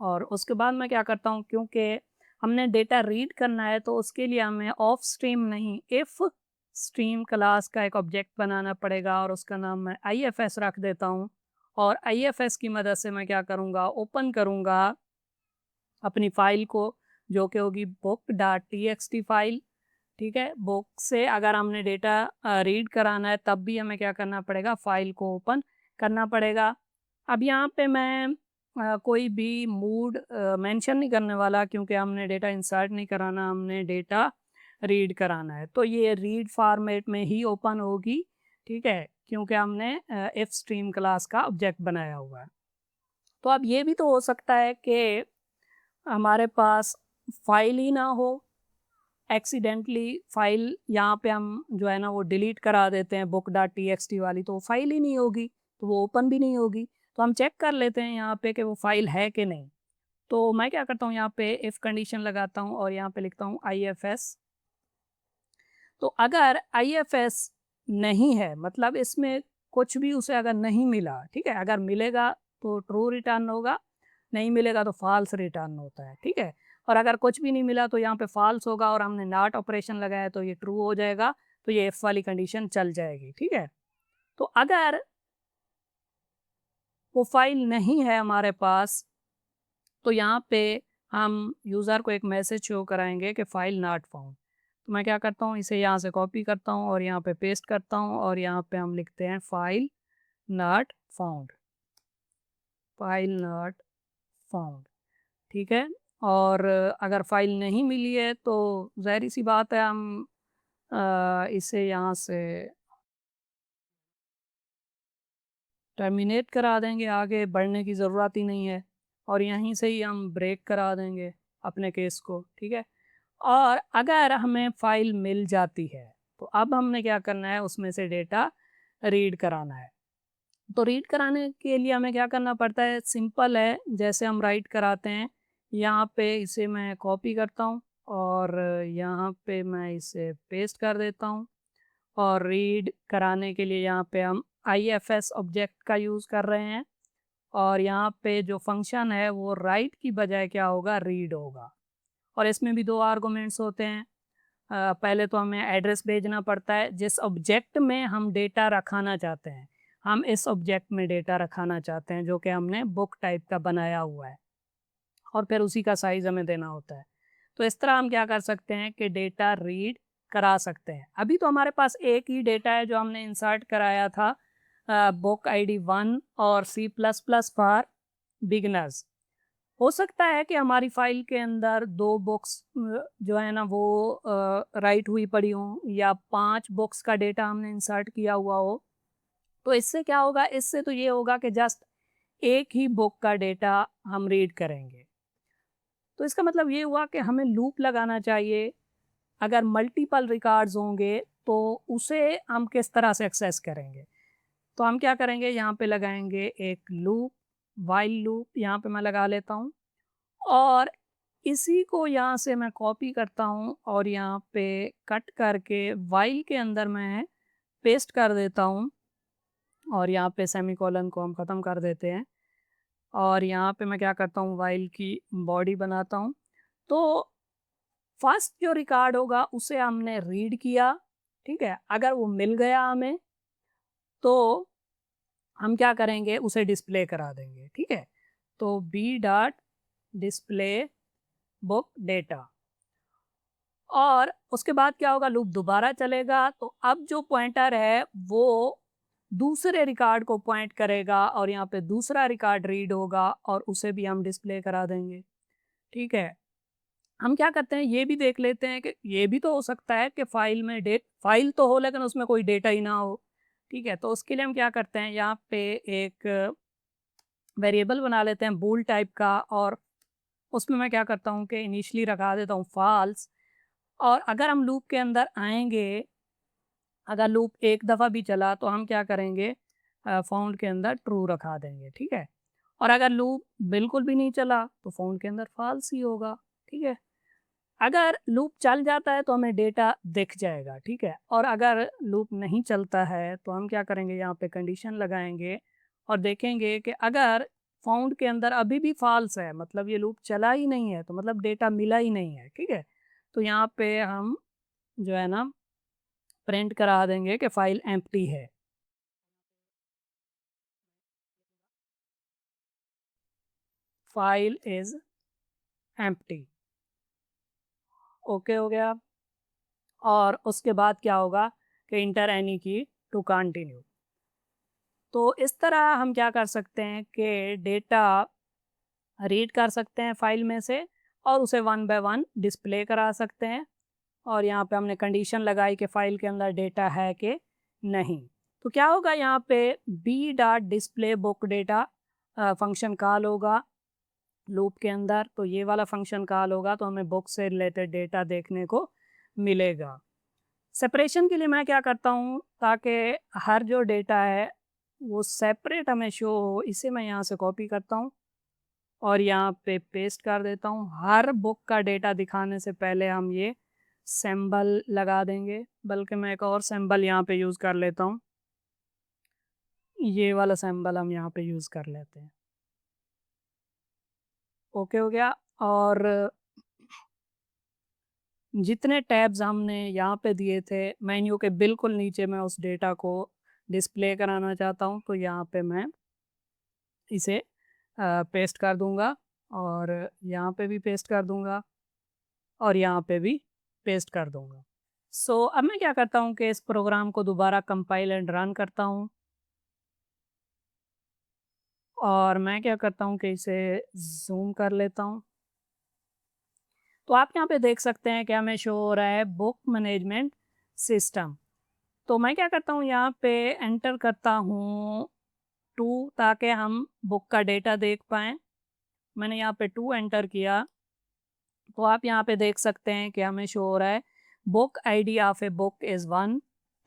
Speaker 1: और उसके बाद मैं क्या करता हूँ, क्योंकि हमने डेटा रीड करना है तो उसके लिए हमें ऑफ स्ट्रीम नहीं, इफ स्ट्रीम क्लास का एक ऑब्जेक्ट बनाना पड़ेगा और उसका नाम मैं IFS रख देता हूँ और IFS की मदद से मैं क्या करूँगा, ओपन करूँगा अपनी फ़ाइल को जो कि होगी book.txt फ़ाइल, ठीक है? बुक से अगर हमने डेटा रीड कराना है तब भी हमें क्या करना पड़ेगा, फ़ाइल को ओपन करना पड़ेगा। अब यहाँ पे मैं कोई भी मूड मेंशन नहीं करने वाला क्योंकि हमने डेटा इंसर्ट नहीं कराना, हमने डेटा रीड कराना है। तो ये रीड फॉर्मेट में ही ओपन होगी, ठीक है? क्योंकि हमने इफ स्ट्रीम क्लास का ऑब्जेक्ट बनाया हुआ है। तो अब ये भी तो हो सकता है कि हमारे पास फ़ाइल ही ना हो, एक्सीडेंटली फ़ाइल यहाँ पे हम जो है ना वो डिलीट करा देते हैं book.txt वाली, तो वो फ़ाइल ही नहीं होगी, तो वो ओपन भी नहीं होगी। तो हम चेक कर लेते हैं यहाँ पे कि वो फ़ाइल है कि नहीं। तो मैं क्या करता हूँ, यहाँ पे इफ़ कंडीशन लगाता हूँ और यहाँ पे लिखता हूँ IFS। तो अगर IFS नहीं है, मतलब इसमें कुछ भी उसे अगर नहीं मिला, ठीक है? अगर मिलेगा तो ट्रू रिटर्न होगा, नहीं मिलेगा तो फॉल्स रिटर्न होता है, ठीक है? और अगर कुछ भी नहीं मिला तो यहाँ पे फॉल्स होगा और हमने नॉट ऑपरेशन लगाया तो ये ट्रू हो जाएगा, तो ये इफ वाली कंडीशन चल जाएगी, ठीक है। तो अगर वो फाइल नहीं है हमारे पास, तो यहाँ पे हम यूज़र को एक मैसेज शो कराएंगे कि फाइल नॉट फाउंड। तो मैं क्या करता हूँ, इसे यहाँ से कॉपी करता हूँ और यहाँ पे पेस्ट करता हूँ और यहाँ पे हम लिखते हैं file not found, file not found, ठीक है। और अगर फाइल नहीं मिली है तो ज़ाहिर सी बात है हम इसे यहाँ से टर्मिनेट करा देंगे, आगे बढ़ने की ज़रूरत ही नहीं है और यहीं से ही हम ब्रेक करा देंगे अपने केस को, ठीक है। और अगर हमें फ़ाइल मिल जाती है, तो अब हमने क्या करना है, उसमें से डेटा रीड कराना है। तो रीड कराने के लिए हमें क्या करना पड़ता है, सिंपल है, जैसे हम राइट कराते हैं, यहाँ पे इसे मैं कॉपी करता हूँ और यहाँ पे मैं इसे पेस्ट कर देता हूँ और रीड कराने के लिए यहाँ पे हम IFS ऑब्जेक्ट का यूज़ कर रहे हैं और यहाँ पे जो फंक्शन है वो राइट की बजाय क्या होगा, रीड होगा। और इसमें भी 2 आर्गुमेंट्स होते हैं। पहले तो हमें एड्रेस भेजना पड़ता है जिस ऑब्जेक्ट में हम डेटा रखाना चाहते हैं। हम इस ऑब्जेक्ट में डेटा रखाना चाहते हैं जो कि हमने बुक टाइप का बनाया हुआ है और फिर उसी का साइज़ हमें देना होता है। तो इस तरह हम क्या कर सकते हैं कि डेटा रीड करा सकते हैं। अभी तो हमारे पास एक ही डेटा है जो हमने इंसर्ट कराया था, बुक आईडी 1 और C++ फॉर बिगिनर्स। हो सकता है कि हमारी फ़ाइल के अंदर 2 बुक्स जो है ना वो राइट हुई पड़ी हों या 5 बुक्स का डेटा हमने इंसर्ट किया हुआ हो। तो इससे क्या होगा, इससे तो ये होगा कि जस्ट एक ही बुक का डेटा हम रीड करेंगे। तो इसका मतलब ये हुआ कि हमें लूप लगाना चाहिए। अगर मल्टीपल रिकॉर्ड्स होंगे तो उसे हम किस तरह से एक्सेस करेंगे? तो हम क्या करेंगे, यहाँ पे लगाएँगे एक लूप, व्हाइल लूप यहाँ पे मैं लगा लेता हूँ और इसी को यहाँ से मैं कॉपी करता हूँ और यहाँ पे कट करके व्हाइल के अंदर मैं पेस्ट कर देता हूँ और यहाँ पे सेमीकोलन को हम ख़त्म कर देते हैं और यहाँ पे मैं क्या करता हूँ, व्हाइल की बॉडी बनाता हूँ। तो फर्स्ट जो रिकॉर्ड होगा उसे हमने रीड किया, ठीक है? अगर वो मिल गया हमें तो हम क्या करेंगे, उसे डिस्प्ले करा देंगे, ठीक है? तो B dot display book data और उसके बाद क्या होगा, लूप दोबारा चलेगा तो अब जो पॉइंटर है वो दूसरे रिकॉर्ड को पॉइंट करेगा और यहाँ पे दूसरा रिकॉर्ड रीड होगा और उसे भी हम डिस्प्ले करा देंगे, ठीक है। हम क्या करते हैं, ये भी देख लेते हैं कि ये भी तो हो सकता है कि फाइल में फाइल तो हो लेकिन उसमें कोई डेटा ही ना हो, ठीक है। तो उसके लिए हम क्या करते हैं, यहाँ पे एक वेरिएबल बना लेते हैं बूल टाइप का और उसमें मैं क्या करता हूँ कि इनिशियली रखा देता हूँ फॉल्स और अगर हम लूप के अंदर आएँगे, अगर लूप एक दफ़ा भी चला तो हम क्या करेंगे, फाउंड के अंदर ट्रू रखा देंगे, ठीक है। और अगर लूप बिल्कुल भी नहीं चला तो फाउंड के अंदर फॉल्स ही होगा, ठीक है। अगर लूप चल जाता है तो हमें डेटा दिख जाएगा, ठीक है। और अगर लूप नहीं चलता है तो हम क्या करेंगे, यहाँ पे कंडीशन लगाएंगे और देखेंगे कि अगर फाउंड के अंदर अभी भी फॉल्स है, मतलब ये लूप चला ही नहीं है, तो मतलब डेटा मिला ही नहीं है, ठीक है। तो यहाँ पे हम जो है ना प्रिंट करा देंगे कि फाइल एम्प्टी है। फाइल इज एम्प्टी, ओके हो गया। और उसके बाद क्या होगा कि inter any key to continue. तो इस तरह हम क्या कर सकते हैं कि डेटा रीड कर सकते हैं फाइल में से और उसे वन बाय वन डिस्प्ले करा सकते हैं और यहाँ पे हमने कंडीशन लगाई कि फाइल के अंदर डेटा है कि नहीं। तो क्या होगा, यहाँ पे B dot display book data function call होगा लूप के अंदर, तो ये वाला फंक्शन कॉल होगा तो हमें बुक से रिलेटेड डेटा देखने को मिलेगा। सेपरेशन के लिए मैं क्या करता हूँ, ताकि हर जो डेटा है वो सेपरेट हमें शो हो, इसे मैं यहाँ से कॉपी करता हूँ और यहाँ पे पेस्ट कर देता हूँ। हर बुक का डेटा दिखाने से पहले हम ये सिंबल लगा देंगे, बल्कि मैं एक और सिंबल यहाँ पे यूज़ कर लेता हूँ। ये वाला सिंबल हम यहाँ पे यूज़ कर लेते हैं। ओके हो गया। और जितने टैब्स हमने यहाँ पे दिए थे मेन्यू के बिल्कुल नीचे मैं उस डेटा को डिस्प्ले कराना चाहता हूँ, तो यहाँ पे मैं इसे पेस्ट कर दूँगा और यहाँ पे भी पेस्ट कर दूँगा और यहाँ पे भी पेस्ट कर दूँगा। सो अब मैं क्या करता हूँ कि इस प्रोग्राम को दोबारा कंपाइल एंड रन करता हूँ और मैं क्या करता हूँ कि इसे ज़ूम कर लेता हूँ। तो आप यहाँ पे देख सकते हैं कि हमें शो हो रहा है बुक मैनेजमेंट सिस्टम। तो मैं क्या करता हूँ यहाँ पे एंटर करता हूँ 2 ताकि हम बुक का डेटा देख पाएँ। मैंने यहाँ पे 2 एंटर किया, तो आप यहाँ पे देख सकते हैं कि हमें शो हो रहा है book ID of a book is 1,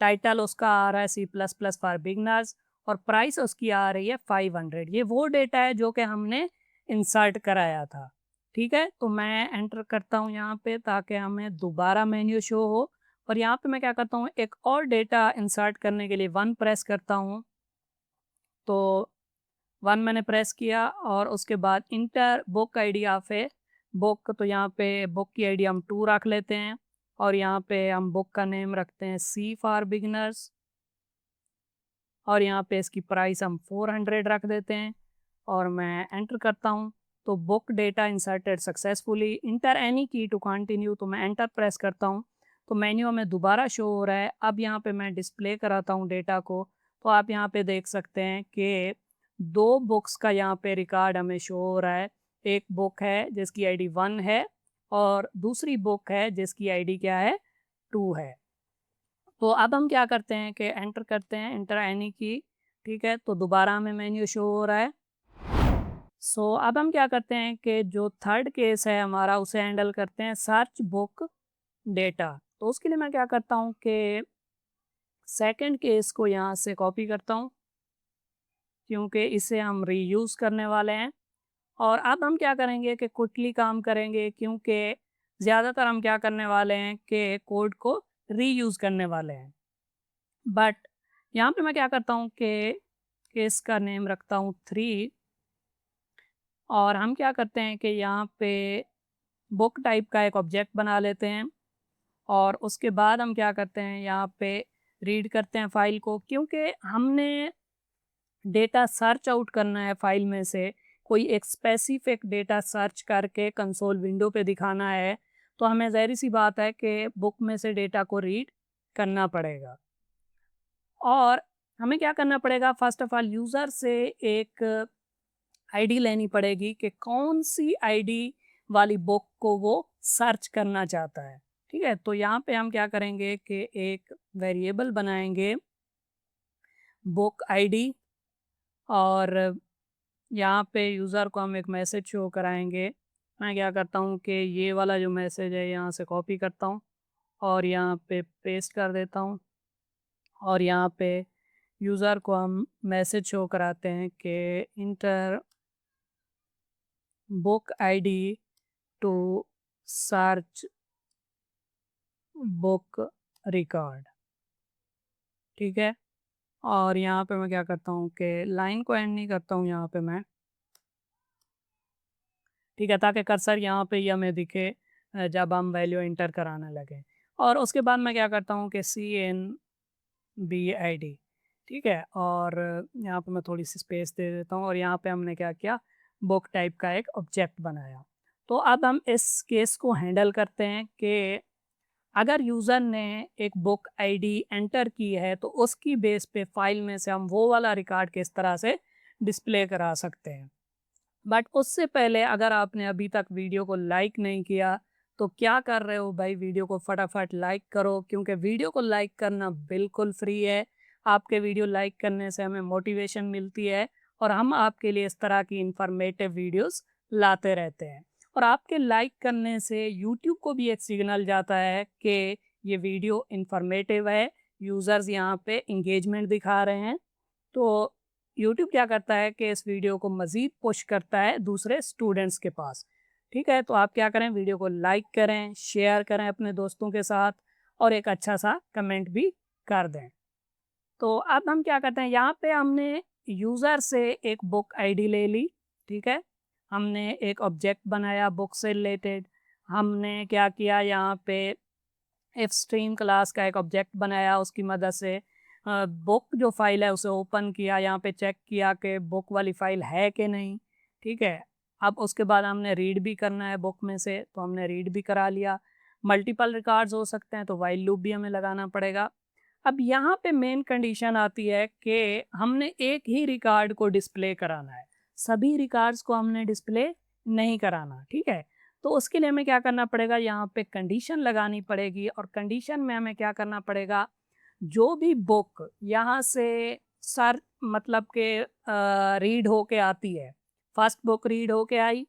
Speaker 1: title उसका आ रहा है C plus plus for beginners और प्राइस उसकी आ रही है 500। ये वो डेटा है जो कि हमने इंसर्ट कराया था। ठीक है, तो मैं एंटर करता हूँ यहाँ पे ताकि हमें दोबारा मेन्यू शो हो और यहाँ पे मैं क्या करता हूँ एक और डेटा इंसर्ट करने के लिए 1 प्रेस करता हूँ। तो 1 मैंने प्रेस किया और उसके बाद inter book ID of a book, तो यहाँ पे बुक की आईडी हम 2 रख लेते हैं और यहाँ पे हम बुक का नेम रखते हैं सी फॉर बिगिनर्स और यहाँ पे इसकी प्राइस हम 400 रख देते हैं और मैं एंटर करता हूँ। तो book data inserted successfully, inter any key to continue, तो मैं एंटर प्रेस करता हूँ तो मेन्यू में दोबारा शो हो रहा है। अब यहाँ पे मैं डिस्प्ले कराता हूँ डेटा को, तो आप यहाँ पे देख सकते हैं कि 2 बुक्स का यहाँ पे रिकॉर्ड हमें शो हो रहा है। एक बुक है जिसकी आईडी 1 है और दूसरी बुक है जिसकी आईडी क्या है 2 है। तो अब हम क्या करते हैं कि एंटर करते हैं, एंटर एनी की, ठीक है, तो दोबारा हमें मेन्यू शो हो रहा है। सो अब हम क्या करते हैं कि जो थर्ड केस है हमारा उसे हैंडल करते हैं सर्च बुक डेटा। तो उसके लिए मैं क्या करता हूँ कि सेकंड केस को यहाँ से कॉपी करता हूँ क्योंकि इसे हम रीयूज़ करने वाले हैं और अब हम क्या करेंगे कि क्विकली काम करेंगे क्योंकि ज़्यादातर हम क्या करने वाले हैं कि कोड को रीयूज़ करने वाले हैं। बट यहाँ पे मैं क्या करता हूँ कि केस का नेम रखता हूँ 3 और हम क्या करते हैं कि यहाँ पे बुक टाइप का एक ऑब्जेक्ट बना लेते हैं और उसके बाद हम क्या करते हैं यहाँ पे रीड करते हैं फाइल को, क्योंकि हमने डेटा सर्च आउट करना है फाइल में से, कोई एक स्पेसिफिक डेटा सर्च करके कंसोल विंडो पे दिखाना है, तो हमें ज़ाहिर सी बात है कि बुक में से डेटा को रीड करना पड़ेगा। और हमें क्या करना पड़ेगा, फर्स्ट ऑफ ऑल यूज़र से एक आईडी लेनी पड़ेगी कि कौन सी आईडी वाली बुक को वो सर्च करना चाहता है। ठीक है, तो यहाँ पे हम क्या करेंगे कि एक वेरिएबल बनाएंगे बुक आईडी और यहाँ पे यूज़र को हम एक मैसेज शो कराएंगे। मैं क्या करता हूँ कि ये वाला जो मैसेज है यहाँ से कॉपी करता हूँ और यहाँ पे पेस्ट कर देता हूँ और यहाँ पे यूज़र को हम मैसेज शो कराते हैं कि enter book ID to search book record. ठीक है, और यहाँ पे मैं क्या करता हूँ कि लाइन को एंड नहीं करता हूँ यहाँ पे मैं, ठीक है, ताकि कर्सर यहाँ पे ही हमें दिखे जब हम वैल्यू इंटर कराने लगे। और उसके बाद मैं क्या करता हूँ कि CNBID, ठीक है, और यहाँ पे मैं थोड़ी सी स्पेस दे देता हूँ और यहाँ पे हमने क्या किया, बुक टाइप का एक ऑब्जेक्ट बनाया। तो अब हम इस केस को हैंडल करते हैं कि अगर यूज़र ने एक बुक आईडी एंटर की है तो उसकी बेस पे फाइल में से हम वो वाला रिकॉर्ड किस तरह से डिस्प्ले करा सकते हैं। बट उससे पहले अगर आपने अभी तक वीडियो को लाइक नहीं किया तो क्या कर रहे हो भाई, वीडियो को फटाफट लाइक करो क्योंकि वीडियो को लाइक करना बिल्कुल फ्री है। आपके वीडियो लाइक करने से हमें मोटिवेशन मिलती है और हम आपके लिए इस तरह की इंफॉर्मेटिव वीडियोस लाते रहते हैं। और आपके लाइक करने से यूट्यूब को भी एक सिग्नल जाता है कि ये वीडियो इंफॉर्मेटिव है, यूज़र्स यहाँ पे इंगेजमेंट दिखा रहे हैं। तो यूट्यूब क्या करता है कि इस वीडियो को मज़ीद पुश करता है दूसरे स्टूडेंट्स के पास। ठीक है, तो आप क्या करें, वीडियो को लाइक करें, शेयर करें अपने दोस्तों के साथ और एक अच्छा सा कमेंट भी कर दें। तो अब हम क्या करते हैं, यहाँ पे हमने यूज़र से एक बुक आईडी ले ली। ठीक है, हमने एक ऑब्जेक्ट बनाया बुक से रिलेटेड, हमने क्या किया यहाँ पे इफ स्ट्रीम क्लास का एक ऑब्जेक्ट बनाया, उसकी मदद से बुक जो फाइल है उसे ओपन किया, यहाँ पे चेक किया कि बुक वाली फाइल है कि नहीं, ठीक है। अब उसके बाद हमने रीड भी करना है बुक में से, तो हमने रीड भी करा लिया। मल्टीपल रिकॉर्ड्स हो सकते हैं तो वाइल लूप भी हमें लगाना पड़ेगा। अब यहाँ पे मेन कंडीशन आती है कि हमने एक ही रिकॉर्ड को डिस्प्ले कराना है, सभी रिकॉर्ड्स को हमने डिस्प्ले नहीं कराना, ठीक है। तो उसके लिए हमें क्या करना पड़ेगा, यहाँ पे कंडीशन लगानी पड़ेगी, और कंडीशन में हमें क्या करना पड़ेगा, जो भी बुक यहाँ से सर मतलब के रीड होके आती है, फर्स्ट बुक रीड होके आई,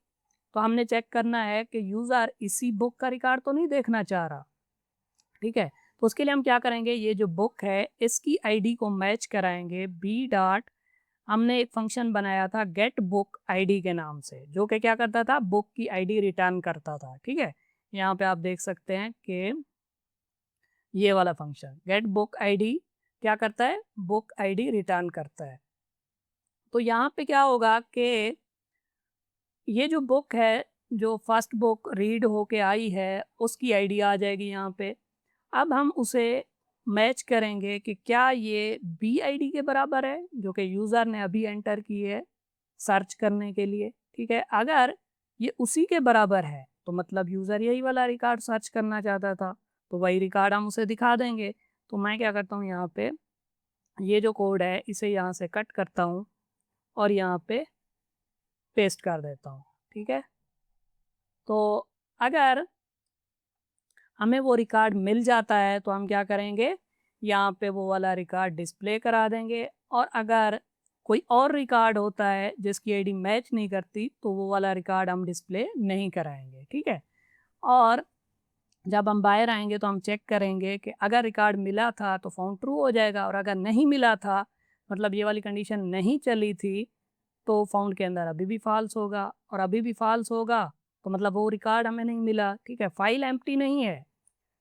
Speaker 1: तो हमने चेक करना है कि यूज़र इसी बुक का रिकॉर्ड तो नहीं देखना चाह रहा, ठीक है। तो उसके लिए हम क्या करेंगे, ये जो बुक है इसकी आईडी को मैच कराएंगे बी डॉट, हमने एक फंक्शन बनाया था गेट बुक आईडी के नाम से, जो कि क्या करता था, बुक की आईडी रिटर्न करता था, ठीक है। यहाँ पे आप देख सकते हैं कि ये वाला फंक्शन गेट बुक आईडी क्या करता है, बुक आईडी रिटर्न करता है। तो यहाँ पे क्या होगा कि ये जो बुक है, जो फर्स्ट बुक रीड होके आई है, उसकी आईडी आ जाएगी यहाँ पे। अब हम उसे मैच करेंगे कि क्या ये बी आईडी के बराबर है, जो कि यूज़र ने अभी एंटर की है सर्च करने के लिए, ठीक है। अगर ये उसी के बराबर है तो मतलब यूज़र यही वाला रिकॉर्ड सर्च करना चाहता था, तो वही रिकॉर्ड हम उसे दिखा देंगे। तो मैं क्या करता हूँ, यहाँ पे ये जो कोड है इसे यहाँ से कट करता हूँ और यहाँ पे पेस्ट कर देता हूँ, ठीक है। तो अगर हमें वो रिकॉर्ड मिल जाता है तो हम क्या करेंगे, यहाँ पे वो वाला रिकॉर्ड डिस्प्ले करा देंगे, और अगर कोई और रिकॉर्ड होता है जिसकी आईडी मैच नहीं करती तो वो वाला रिकॉर्ड हम डिस्प्ले नहीं कराएंगे, ठीक है। और जब हम बाहर आएंगे तो हम चेक करेंगे कि अगर रिकॉर्ड मिला था तो फाउंड ट्रू हो जाएगा, और अगर नहीं मिला था मतलब ये वाली कंडीशन नहीं चली थी तो फाउंड के अंदर अभी भी फॉल्स होगा, और अभी भी फॉल्स होगा तो मतलब वो रिकॉर्ड हमें नहीं मिला, ठीक है। फाइल एम्प्टी नहीं है,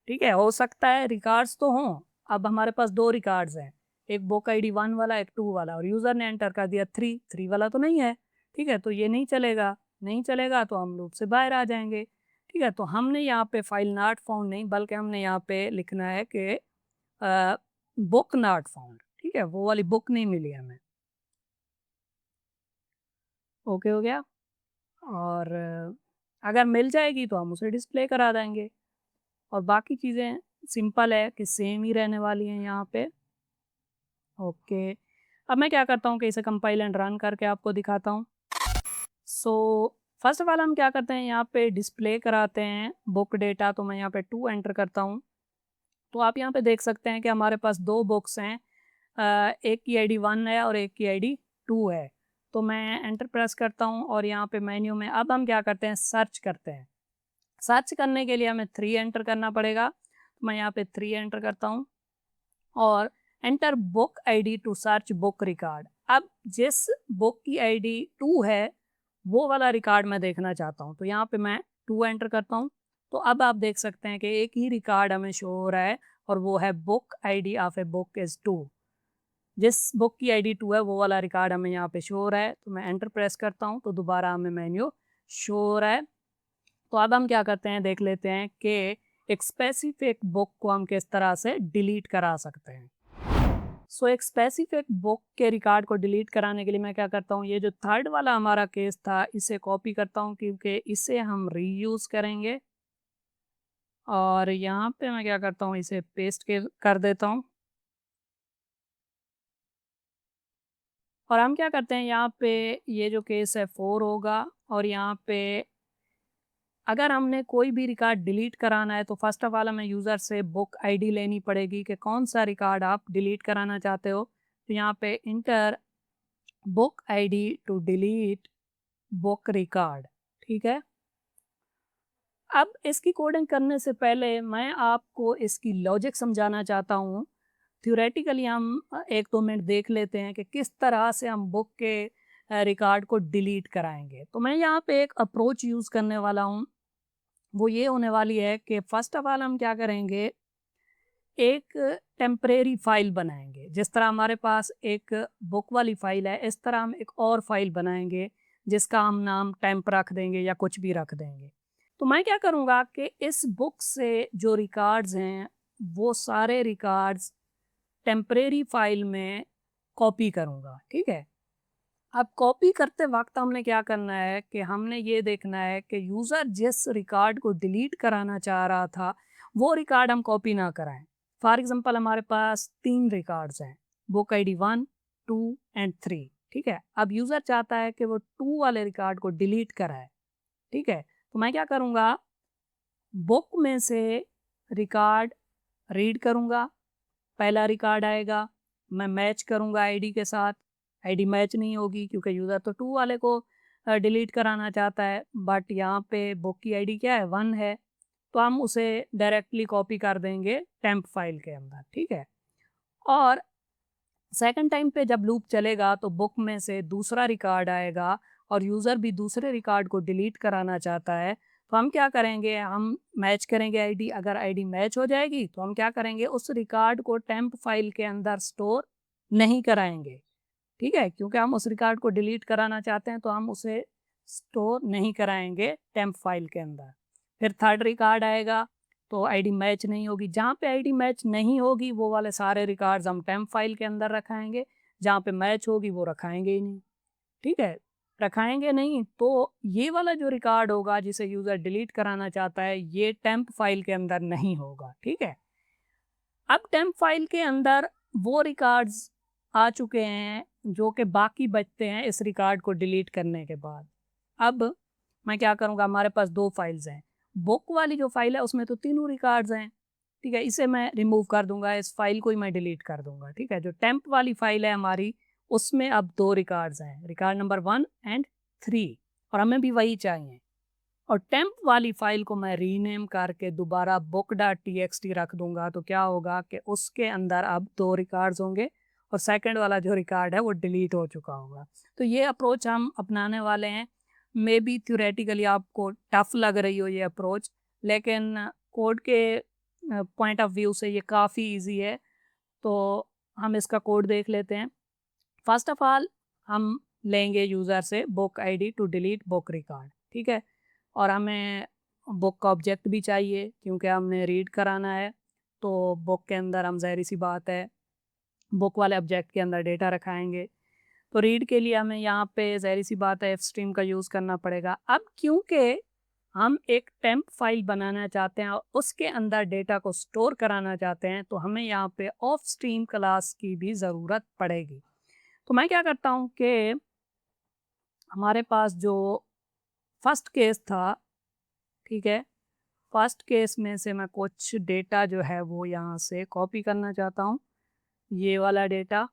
Speaker 1: ठीक है। हो सकता है रिकॉर्ड्स तो हों, अब हमारे पास दो रिकॉर्ड्स हैं, एक बुक आईडी 1 वाला, एक 2 वाला, और यूज़र ने एंटर कर दिया 3 वाला तो नहीं है, ठीक है। तो ये नहीं चलेगा, नहीं चलेगा तो हम लूप से बाहर आ जाएंगे, ठीक है। तो हमने यहाँ पे फाइल नॉट फाउंड नहीं, बल्कि हमने यहाँ पे लिखना है कि बुक नॉट फाउंड, ठीक है, वो वाली बुक नहीं मिली हमें। ओके हो गया। और अगर मिल जाएगी तो हम उसे डिस्प्ले करा देंगे, और बाकी चीज़ें सिंपल है कि सेम ही रहने वाली हैं यहाँ पे। ओके, अब मैं क्या करता हूँ कि इसे कंपाइल एंड रन करके आपको दिखाता हूँ। सो फर्स्ट ऑफ ऑल हम क्या करते हैं, यहाँ पे डिस्प्ले कराते हैं बुक डेटा, तो मैं यहाँ पे 2 एंटर करता हूँ। तो आप यहाँ पे देख सकते हैं कि हमारे पास दो बुक्स हैं, एक की आईडी 1 है और एक की आईडी 2 है। तो मैं एंटर प्रेस करता हूँ और यहाँ पे मेन्यू में अब हम क्या करते हैं, सर्च करते हैं। सर्च करने के लिए हमें 3 एंटर करना पड़ेगा, तो मैं यहाँ पे 3 एंटर करता हूँ और enter book ID to search book record. अब जिस बुक की आईडी 2 है वो वाला रिकॉर्ड मैं देखना चाहता हूँ, तो यहाँ पे मैं 2 एंटर करता हूँ। तो अब आप देख सकते हैं कि एक ही रिकॉर्ड हमें शो हो रहा है, और वो है book ID of a book is 2। जिस बुक की आईडी 2 है वो वाला रिकॉर्ड हमें यहाँ पे शो हो रहा है, तो मैं एंटर प्रेस करता हूँ तो दोबारा हमें मेन्यू शो हो रहा है। तो अब हम क्या करते हैं, देख लेते हैं कि एक स्पेसिफिक बुक को हम किस तरह से डिलीट करा सकते हैं। सो एक स्पेसिफिक बुक के रिकॉर्ड को डिलीट कराने के लिए मैं क्या करता हूँ, ये जो थर्ड वाला हमारा केस था इसे कॉपी करता हूँ, क्योंकि इसे हम रीयूज़ करेंगे। और यहाँ पे मैं क्या करता हूँ, इसे पेस्ट कर देता हूँ। और हम क्या करते हैं, यहाँ पे ये जो केस है 4 होगा, और यहाँ पे अगर हमने कोई भी रिकॉर्ड डिलीट कराना है तो फर्स्ट ऑफ ऑल हमें यूज़र से बुक आईडी लेनी पड़ेगी कि कौन सा रिकॉर्ड आप डिलीट कराना चाहते हो। तो यहाँ पे enter book ID to delete book record, ठीक है। अब इसकी कोडिंग करने से पहले मैं आपको इसकी लॉजिक समझाना चाहता हूँ। थ्योरेटिकली हम 1-2 मिनट देख लेते हैं कि किस तरह से हम बुक के रिकॉर्ड को डिलीट कराएंगे। तो मैं यहाँ पे एक अप्रोच यूज़ करने वाला हूँ, वो ये होने वाली है कि फ़र्स्ट ऑफ ऑल हम क्या करेंगे, एक टेम्परेरी फ़ाइल बनाएंगे। जिस तरह हमारे पास एक बुक वाली फ़ाइल है, इस तरह हम एक और फ़ाइल बनाएंगे जिसका हम नाम टेम्प रख देंगे या कुछ भी रख देंगे। तो मैं क्या करूँगा कि इस बुक से जो रिकॉर्ड्स हैं, वो सारे रिकॉर्ड्स टेम्परेरी फाइल में कॉपी करूँगा, ठीक है? अब कॉपी करते वक़्त हमने क्या करना है कि हमने ये देखना है कि यूज़र जिस रिकॉर्ड को डिलीट कराना चाह रहा था, वो रिकॉर्ड हम कॉपी ना कराएँ। फॉर एग्ज़ाम्पल हमारे पास 3 रिकॉर्ड्स हैं, बुक आईडी 1, 2 एंड 3, ठीक है? अब यूज़र चाहता है कि वो 2 वाले रिकॉर्ड को डिलीट कराए, ठीक है? तो मैं क्या करूँगा, बुक में से रिकॉर्ड रीड करूँगा, पहला रिकॉर्ड आएगा, मैं मैच करूँगा आईडी के साथ, आईडी मैच नहीं होगी क्योंकि यूज़र तो 2 वाले को डिलीट कराना चाहता है, बट यहाँ पे बुक की आईडी क्या है, 1 है, तो हम उसे डायरेक्टली कॉपी कर देंगे टेम्प फाइल के अंदर, ठीक है? और सेकंड टाइम पे जब लूप चलेगा तो बुक में से दूसरा रिकॉर्ड आएगा और यूज़र भी दूसरे रिकॉर्ड को डिलीट कराना चाहता है, तो हम क्या करेंगे, हम मैच करेंगे आईडी, अगर आईडी मैच हो जाएगी तो हम क्या करेंगे, उस रिकॉर्ड को टेम्प फाइल के अंदर स्टोर नहीं कराएंगे, ठीक है? क्योंकि हम उस रिकॉर्ड को डिलीट कराना चाहते हैं तो हम उसे स्टोर नहीं कराएंगे टेम्प फाइल के अंदर। फिर थर्ड रिकॉर्ड आएगा तो आईडी मैच नहीं होगी, जहाँ पे आईडी मैच नहीं होगी वो वाले सारे रिकॉर्ड्स हम टेम्प फाइल के अंदर रखाएंगे, जहाँ पे मैच होगी वो रखाएंगे ही नहीं, ठीक है? रखाएंगे नहीं तो ये वाला जो रिकॉर्ड होगा जिसे यूज़र डिलीट कराना चाहता है, ये टेम्प फाइल के अंदर नहीं होगा, ठीक है? अब टेम्प फाइल के अंदर वो रिकॉर्ड्स आ चुके हैं जो कि बाकी बचते हैं इस रिकॉर्ड को डिलीट करने के बाद। अब मैं क्या करूँगा, हमारे पास 2 फाइल्स हैं। बुक वाली जो फाइल है उसमें तो तीनों रिकॉर्ड्स हैं, ठीक है? इसे मैं रिमूव कर दूँगा, इस फाइल को ही मैं डिलीट कर दूँगा, ठीक है? जो टेम्प वाली फाइल है हमारी, उसमें अब 2 रिकॉर्ड्स हैं, रिकॉर्ड नंबर 1 एंड 3, और हमें भी वही चाहिए। और टेम्प वाली फाइल को मैं रीनेम करके दोबारा book.txt रख दूंगा, तो क्या होगा कि उसके अंदर अब 2 रिकॉर्ड्स होंगे और सेकंड वाला जो रिकॉर्ड है वो डिलीट हो चुका होगा। तो ये अप्रोच हम अपनाने वाले हैं। मे बी थ्योरेटिकली आपको टफ लग रही हो ये अप्रोच, लेकिन कोड के पॉइंट ऑफ व्यू से ये काफ़ी इजी है। तो हम इसका कोड देख लेते हैं। फर्स्ट ऑफ ऑल हम लेंगे यूज़र से book ID to delete book record, ठीक है? और हमें बुक का ऑब्जेक्ट भी चाहिए क्योंकि हमने रीड कराना है, तो बुक के अंदर हम ज़ाहिर सी बात है बुक वाले ऑब्जेक्ट के अंदर डेटा रखाएंगे। तो रीड के लिए हमें यहाँ पे ज़ाहिर सी बात है एफ स्ट्रीम का यूज़ करना पड़ेगा। अब क्योंकि हम एक टेम्प फाइल बनाना चाहते हैं और उसके अंदर डेटा को स्टोर कराना चाहते हैं, तो हमें यहाँ पे ऑफ स्ट्रीम क्लास की भी ज़रूरत पड़ेगी। तो मैं क्या करता हूँ कि हमारे पास जो फर्स्ट केस था, ठीक है? फर्स्ट केस में से मैं कुछ डेटा जो है वो यहाँ से कॉपी करना चाहता हूँ, ये वाला डेटा,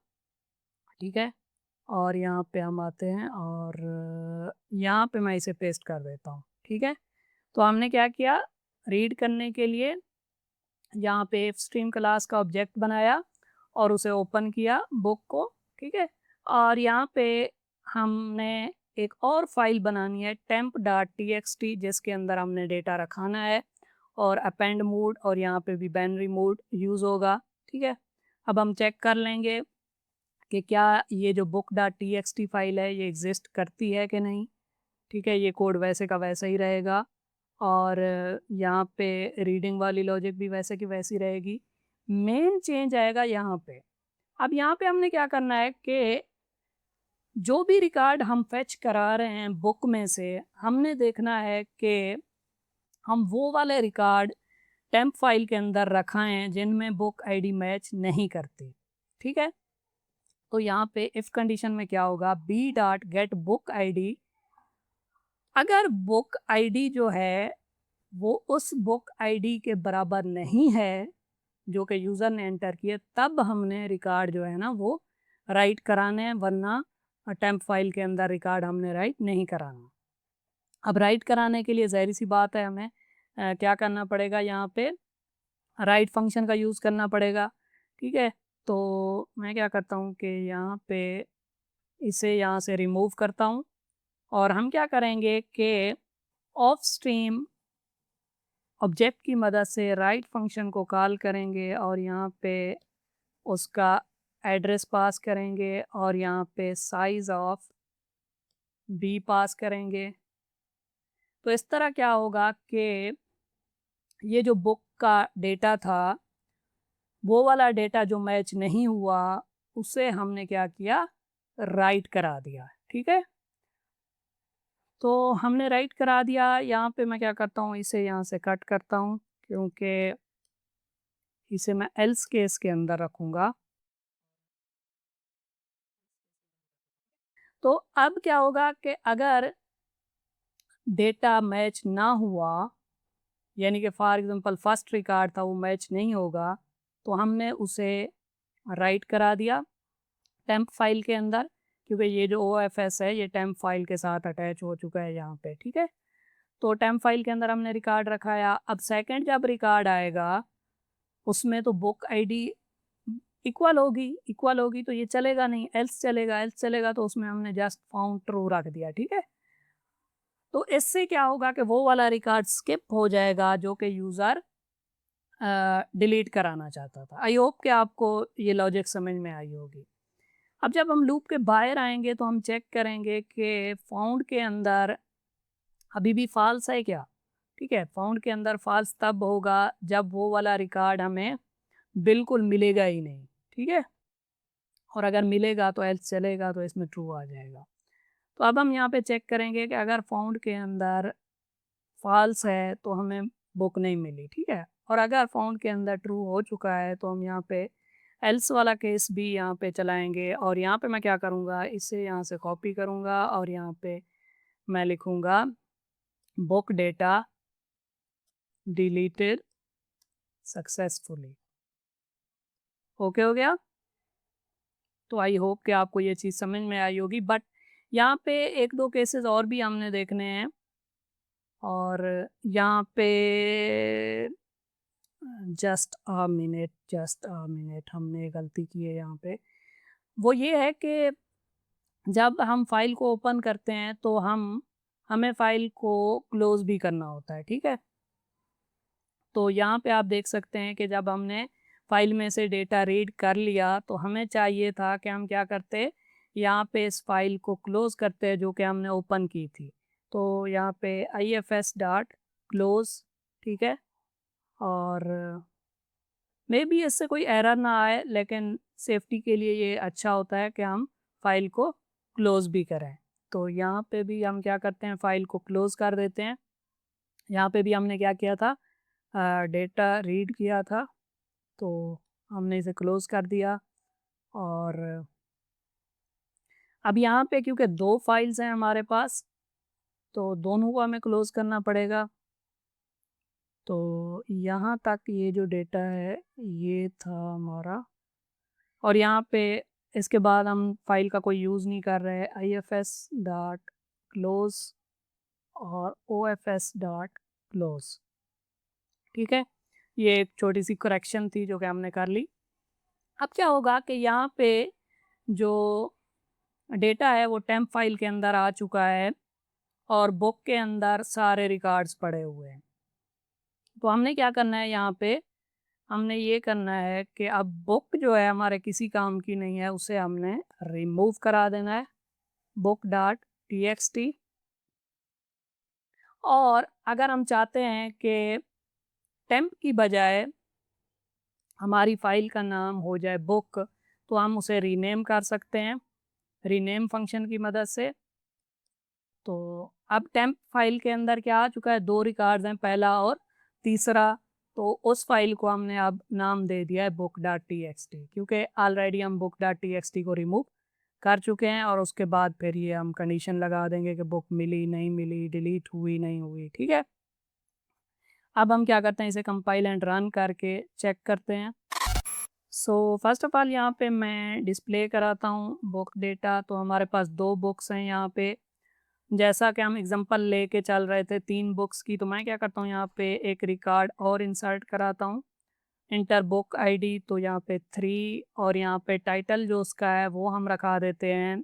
Speaker 1: ठीक है? और यहाँ पे हम आते हैं और यहाँ पे मैं इसे पेस्ट कर देता हूँ, ठीक है? तो हमने क्या किया, रीड करने के लिए यहाँ पे स्ट्रीम क्लास का ऑब्जेक्ट बनाया और उसे ओपन किया बुक को, ठीक है? और यहाँ पे हमने एक और फाइल बनानी है temp.txt जिसके अंदर हमने डेटा रखाना है और अपेंड मोड और यहाँ पे भी बाइनरी मोड यूज़ होगा, ठीक है? अब हम चेक कर लेंगे कि क्या ये जो book.txt फाइल है ये एग्जिस्ट करती है कि नहीं, ठीक है? ये कोड वैसे का वैसा ही रहेगा और यहाँ पे रीडिंग वाली लॉजिक भी वैसे की वैसी रहेगी। मेन चेंज आएगा यहाँ पे। अब यहाँ पे हमने क्या करना है कि जो भी रिकॉर्ड हम फेच करा रहे हैं बुक में से, हमने देखना है कि हम वो वाले रिकॉर्ड टेम्प फाइल के अंदर रखाएं जिनमें बुक आईडी मैच नहीं करती, ठीक है? तो यहाँ पे इफ कंडीशन में क्या होगा, B dot get book ID, अगर बुक आईडी जो है वो उस बुक आईडी के बराबर नहीं है जो कि यूज़र ने एंटर किया, तब हमने रिकॉर्ड जो है ना वो राइट कराने हैं, वरना टेम्प फाइल के अंदर रिकॉर्ड हमने राइट नहीं कराना। अब राइट कराने के लिए ज़ाहिर सी बात है हमें क्या करना पड़ेगा, यहाँ पे राइट फंक्शन का यूज़ करना पड़ेगा, ठीक है? तो मैं क्या करता हूँ कि यहाँ पे इसे यहाँ से रिमूव करता हूँ और हम क्या करेंगे कि ऑफ स्ट्रीम ऑब्जेक्ट की मदद से राइट फंक्शन को कॉल करेंगे और यहाँ पे उसका एड्रेस पास करेंगे और यहाँ पे साइज़ ऑफ बी पास करेंगे। तो इस तरह क्या होगा कि ये जो बुक का डेटा था, वो वाला डेटा जो मैच नहीं हुआ, उसे हमने क्या किया, राइट करा दिया, ठीक है। तो हमने राइट करा दिया। यहाँ पे मैं क्या करता हूँ, इसे यहाँ से कट करता हूँ, क्योंकि इसे मैं एल्स केस के अंदर रखूँगा। तो अब क्या होगा कि अगर डेटा मैच ना हुआ, यानी कि फॉर एग्ज़ाम्पल फर्स्ट रिकॉर्ड था वो मैच नहीं होगा, तो हमने उसे राइट करा दिया टेम्प फाइल के अंदर, क्योंकि ये जो ओएफएस है ये टेम्प फाइल के साथ अटैच हो चुका है यहाँ पे, ठीक है। तो टेम्प फाइल के अंदर हमने रिकॉर्ड रखाया। अब सेकंड जब रिकॉर्ड आएगा, उसमें तो बुक आईडी इक्वल होगी तो ये चलेगा नहीं, एल्स चलेगा तो उसमें हमने जस्ट फाउंड ट्रू रख दिया, ठीक है। तो इससे क्या होगा कि वो वाला रिकॉर्ड स्किप हो जाएगा जो कि यूज़र डिलीट कराना चाहता था। आई होप कि आपको ये लॉजिक समझ में आई होगी। अब जब हम लूप के बाहर आएंगे तो हम चेक करेंगे कि फाउंड के अंदर अभी भी फॉल्स है क्या, ठीक है। फाउंड के अंदर फॉल्स तब होगा जब वो वाला रिकॉर्ड हमें बिल्कुल मिलेगा ही नहीं, ठीक है। और अगर मिलेगा तो एल्स चलेगा, तो इसमें ट्रू आ जाएगा। तो अब हम यहाँ पे चेक करेंगे कि अगर फाउंड के अंदर फॉल्स है तो हमें बुक नहीं मिली, ठीक है। और अगर फाउंड के अंदर ट्रू हो चुका है तो हम यहाँ पे एल्स वाला केस भी यहाँ पे चलाएंगे। और यहाँ पे मैं क्या करूँगा, इसे यहाँ से कॉपी करूँगा और यहाँ पे मैं लिखूँगा book data deleted successfully. Okay हो गया। तो आई होप कि आपको ये चीज़ समझ में आई होगी। बट यहाँ पे एक दो केसेस और भी हमने देखने हैं। और यहाँ पे जस्ट अ मिनट, हमने गलती की है यहाँ पे। वो ये है कि जब हम फाइल को ओपन करते हैं तो हमें फाइल को क्लोज भी करना होता है, ठीक है। तो यहाँ पे आप देख सकते हैं कि जब हमने फाइल में से डेटा रीड कर लिया तो हमें चाहिए था कि हम क्या करते, यहाँ पे इस फाइल को क्लोज करते जो कि हमने ओपन की थी। तो यहाँ पे ifs डॉट क्लोज, ठीक है। और मे बी इससे कोई एरर ना आए, लेकिन सेफ्टी के लिए ये अच्छा होता है कि हम फाइल को क्लोज भी करें। तो यहाँ पे भी हम क्या करते हैं, फाइल को क्लोज कर देते हैं। यहाँ पे भी हमने क्या किया था, डेटा रीड किया था, तो हमने इसे क्लोज कर दिया। और अब यहाँ पे क्योंकि दो फाइल्स हैं हमारे पास, तो दोनों को हमें क्लोज करना पड़ेगा। तो यहाँ तक ये जो डेटा है ये था हमारा। और यहाँ पे इसके बाद हम फाइल का कोई यूज़ नहीं कर रहे हैं। ifs डॉट क्लोज और ofs डॉट क्लोज, ठीक है। ये एक छोटी सी करेक्शन थी जो कि हमने कर ली। अब क्या होगा कि यहाँ पे जो डेटा है वो टेम्प फाइल के अंदर आ चुका है और बुक के अंदर सारे रिकॉर्ड्स पड़े हुए हैं। तो हमने क्या करना है, यहाँ पे हमने ये करना है कि अब बुक जो है हमारे किसी काम की नहीं है, उसे हमने रिमूव करा देना है, बुक डॉट txt। और अगर हम चाहते हैं कि टेम्प की बजाय हमारी फाइल का नाम हो जाए बुक, तो हम उसे रीनेम कर सकते हैं रीनेम फंक्शन की मदद से। तो अब टेम्प फाइल के अंदर क्या आ चुका है, दो रिकॉर्ड्स हैं, पहला और तीसरा। तो उस फाइल को हमने अब नाम दे दिया है बुक डॉट txt, क्योंकि ऑलरेडी हम बुक डॉट txt को रिमूव कर चुके हैं। और उसके बाद फिर ये हम कंडीशन लगा देंगे कि बुक मिली नहीं मिली, डिलीट हुई नहीं हुई, ठीक है। अब हम क्या करते हैं, इसे कंपाइल एंड रन करके चेक करते हैं। सो फर्स्ट ऑफ ऑल यहाँ पे मैं डिस्प्ले कराता हूँ बुक डेटा। तो हमारे पास दो बुक्स हैं यहाँ पे, जैसा कि हम एग्जांपल लेके चल रहे थे 3 बुक्स की। तो मैं क्या करता हूँ, यहाँ पे एक रिकॉर्ड और इंसर्ट कराता हूँ, इंटर बुक आईडी। तो यहाँ पे 3, और यहाँ पे टाइटल जो उसका है वो हम रखा देते हैं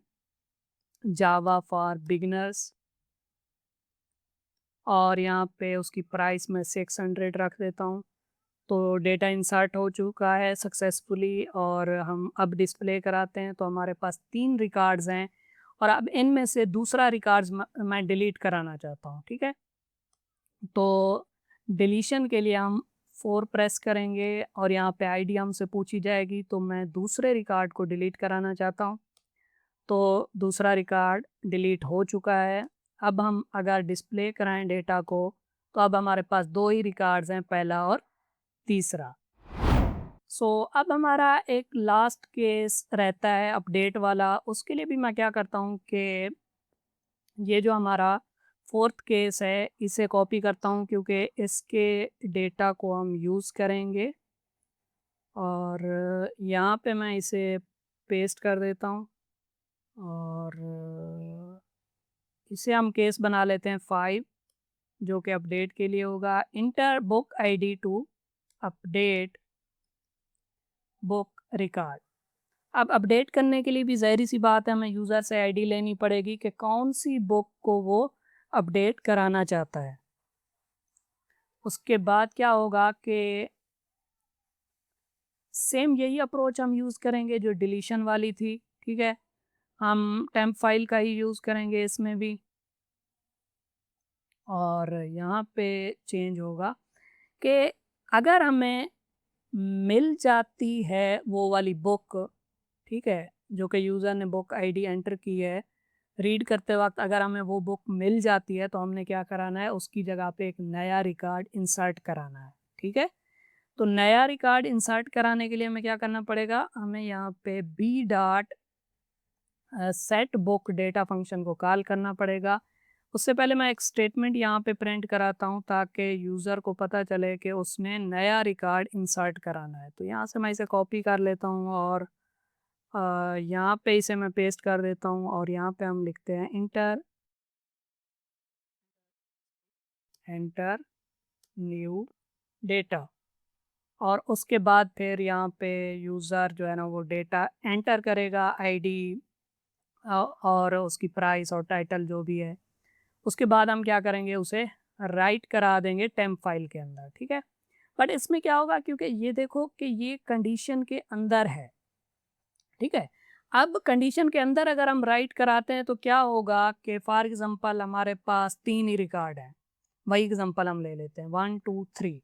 Speaker 1: जावा फॉर बिगिनर्स। और यहाँ पे उसकी प्राइस मैं 600 रख देता हूँ। तो डेटा इंसर्ट हो चुका है सक्सेसफुली और हम अब डिस्प्ले कराते हैं। तो हमारे पास 3 रिकॉर्ड्स हैं और अब इनमें से दूसरा रिकॉर्ड्स मैं डिलीट कराना चाहता हूँ, ठीक है। तो डिलीशन के लिए हम 4 प्रेस करेंगे और यहाँ पे आईडी हमसे पूछी जाएगी, तो मैं दूसरे रिकॉर्ड को डिलीट कराना चाहता हूँ। तो दूसरा रिकॉर्ड डिलीट हो चुका है। अब हम अगर डिस्प्ले कराएं डेटा को, तो अब हमारे पास 2 ही रिकॉर्ड्स हैं, पहला और तीसरा। अब हमारा एक लास्ट केस रहता है अपडेट वाला। उसके लिए भी मैं क्या करता हूँ कि ये जो हमारा फोर्थ केस है, इसे कॉपी करता हूँ, क्योंकि इसके डेटा को हम यूज़ करेंगे। और यहाँ पे मैं इसे पेस्ट कर देता हूँ और इसे हम केस बना लेते हैं 5, जो कि अपडेट के लिए होगा। Enter book ID to update book record. अब अपडेट करने के लिए भी ज़ाहिर सी बात है, हमें यूज़र से आईडी लेनी पड़ेगी कि कौन सी बुक को वो अपडेट कराना चाहता है। उसके बाद क्या होगा कि सेम यही अप्रोच हम यूज़ करेंगे जो डिलीशन वाली थी, ठीक है। हम टेम्प फाइल का ही यूज़ करेंगे इसमें भी। और यहाँ पे चेंज होगा कि अगर हमें मिल जाती है वो वाली बुक, ठीक है, जो कि यूज़र ने बुक आईडी एंटर की है, रीड करते वक्त अगर हमें वो बुक मिल जाती है, तो हमने क्या कराना है, उसकी जगह पे एक नया रिकॉर्ड इंसर्ट कराना है, ठीक है। तो नया रिकॉर्ड इंसर्ट कराने के लिए हमें क्या करना पड़ेगा, हमें यहाँ पे B dot set book data function को कॉल करना पड़ेगा। उससे पहले मैं एक स्टेटमेंट यहाँ पे प्रिंट कराता हूँ, ताकि यूज़र को पता चले कि उसने नया रिकॉर्ड इंसर्ट कराना है। तो यहाँ से मैं इसे कॉपी कर लेता हूँ और यहाँ पे इसे मैं पेस्ट कर देता हूँ और यहाँ पे हम लिखते हैं एंटर न्यू डेटा। और उसके बाद फिर यहाँ पे यूज़र जो है ना वो डेटा एंटर करेगा, आईडी और उसकी प्राइस और टाइटल जो भी है। उसके बाद हम क्या करेंगे, उसे राइट करा देंगे टेम्प फाइल के अंदर, ठीक है। बट इसमें क्या होगा, क्योंकि ये देखो कि ये कंडीशन के अंदर है, ठीक है। अब कंडीशन के अंदर अगर हम राइट कराते हैं तो क्या होगा कि फॉर एग्जांपल हमारे पास 3 ही रिकॉर्ड हैं। वही एग्जांपल हम ले लेते हैं 1 2 3।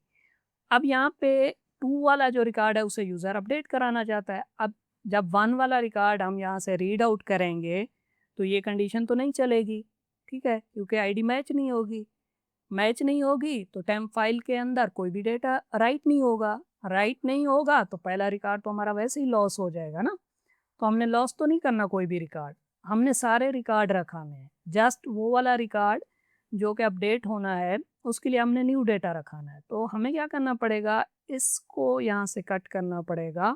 Speaker 1: अब यहाँ पे 2 वाला जो रिकॉर्ड है उसे यूज़र अपडेट कराना चाहता है। अब जब 1 वाला रिकॉर्ड हम यहाँ से रीड आउट करेंगे, तो ये कंडीशन तो नहीं चलेगी, ठीक है, क्योंकि आईडी मैच नहीं होगी। मैच नहीं होगी तो टेम्प फाइल के अंदर कोई भी डेटा राइट नहीं होगा। राइट नहीं होगा तो पहला रिकॉर्ड तो हमारा वैसे ही लॉस हो जाएगा ना। तो हमने लॉस तो नहीं करना कोई भी रिकॉर्ड, हमने सारे रिकॉर्ड रखाने हैं। जस्ट वो वाला रिकॉर्ड जो कि अपडेट होना है, उसके लिए हमने न्यू डेटा रखाना है। तो हमें क्या करना पड़ेगा, इसको यहाँ से कट करना पड़ेगा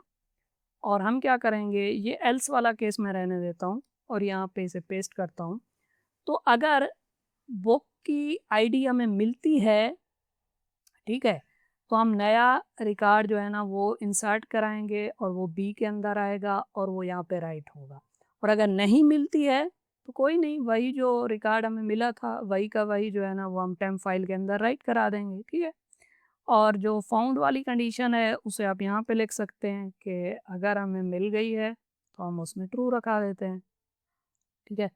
Speaker 1: और हम क्या करेंगे, ये एल्स वाला केस मैं रहने देता हूँ और यहाँ पे इसे पेस्ट करता हूँ। तो अगर बुक की आईडी हमें मिलती है, ठीक है, तो हम नया रिकॉर्ड जो है ना वो इंसर्ट कराएंगे और वो बी के अंदर आएगा और वो यहाँ पे राइट होगा। और अगर नहीं मिलती है तो कोई नहीं, वही जो रिकॉर्ड हमें मिला था वही का वही जो है ना वो हम टेम्प फाइल के अंदर राइट करा देंगे, ठीक है। और जो फाउंड वाली कंडीशन है उसे आप यहाँ पे लिख सकते हैं कि अगर हमें मिल गई है तो हम उसमें ट्रू रखा देते हैं, ठीक है।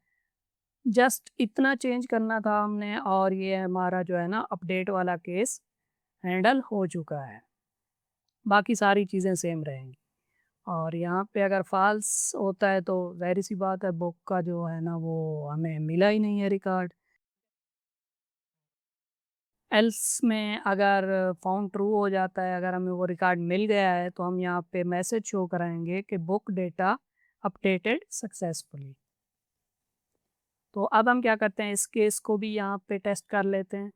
Speaker 1: जस्ट इतना चेंज करना था हमने और ये हमारा जो है ना अपडेट वाला केस हैंडल हो चुका है। बाकी सारी चीज़ें सेम रहेंगी। और यहाँ पे अगर फॉल्स होता है तो ज़ाहिर सी बात है, बुक का जो है ना वो हमें मिला ही नहीं है रिकॉर्ड। एल्स में अगर फाउंड ट्रू हो जाता है, अगर हमें वो रिकॉर्ड मिल गया है, तो हम यहाँ पे मैसेज शो कराएंगे कि बुक डेटा अपडेटेड सक्सेसफुली। तो अब हम क्या करते हैं, इस केस को भी यहाँ पे टेस्ट कर लेते हैं।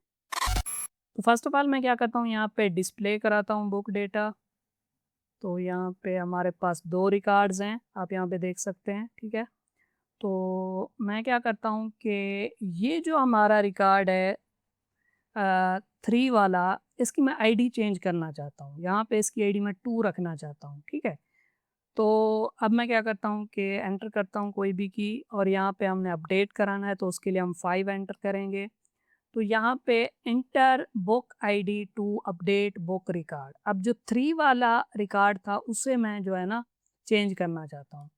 Speaker 1: तो फर्स्ट ऑफ ऑल मैं क्या करता हूँ, यहाँ पे डिस्प्ले कराता हूँ बुक डेटा। तो यहाँ पे हमारे पास 2 रिकॉर्ड्स हैं, आप यहाँ पे देख सकते हैं, ठीक है। तो मैं क्या करता हूँ कि ये जो हमारा रिकॉर्ड है 3 वाला, इसकी मैं आईडी चेंज करना चाहता हूँ। यहाँ पे इसकी आईडी मैं 2 रखना चाहता हूँ, ठीक है। तो अब मैं क्या करता हूँ कि एंटर करता हूँ कोई भी की और यहाँ पे हमने अपडेट कराना है तो उसके लिए हम 5 एंटर करेंगे। तो यहाँ पे enter book ID to update book record. अब जो 3 वाला रिकॉर्ड था उसे मैं जो है ना चेंज करना चाहता हूँ।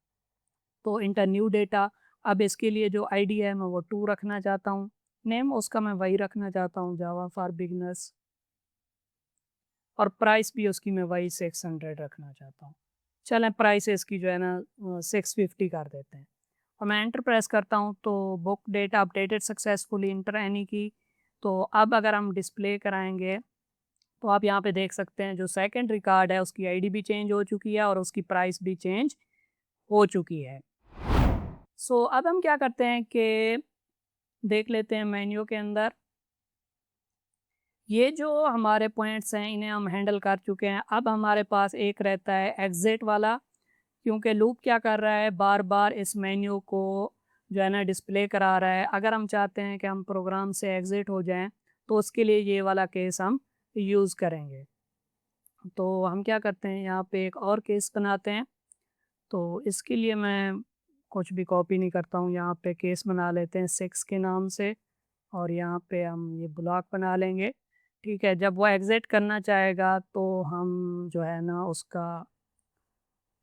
Speaker 1: तो इंटर न्यू डेटा, अब इसके लिए जो आईडी है मैं वो 2 रखना चाहता हूँ। नेम उसका मैं वही रखना चाहता हूँ, जावा फॉर बिगिनर्स, और प्राइस भी उसकी मैं वही 600 रखना चाहता हूँ। चलें प्राइस इसकी जो है ना 650 कर देते हैं, और मैं एंटर प्रेस करता हूँ तो book data updated successfully, inter any की। तो अब अगर हम डिस्प्ले कराएंगे तो आप यहाँ पे देख सकते हैं जो सेकंड रिकॉर्ड है उसकी आईडी भी चेंज हो चुकी है और उसकी प्राइस भी चेंज हो चुकी है। सो अब हम क्या करते हैं कि देख लेते हैं मेन्यू के अंदर, ये जो हमारे पॉइंट्स हैं इन्हें हम हैंडल कर चुके हैं। अब हमारे पास एक रहता है एग्जिट वाला, क्योंकि लूप क्या कर रहा है, बार बार इस मेन्यू को जो है ना डिस्प्ले करा रहा है। अगर हम चाहते हैं कि हम प्रोग्राम से एग्जिट हो जाएं तो उसके लिए ये वाला केस हम यूज़ करेंगे। तो हम क्या करते हैं, यहाँ पे एक और केस बनाते हैं। तो इसके लिए मैं कुछ भी कॉपी नहीं करता हूँ, यहाँ पे केस बना लेते हैं 6 के नाम से, और यहाँ पे हम ये ब्लॉक बना लेंगे। ठीक है, जब वो एग्ज़िट करना चाहेगा तो हम जो है ना उसका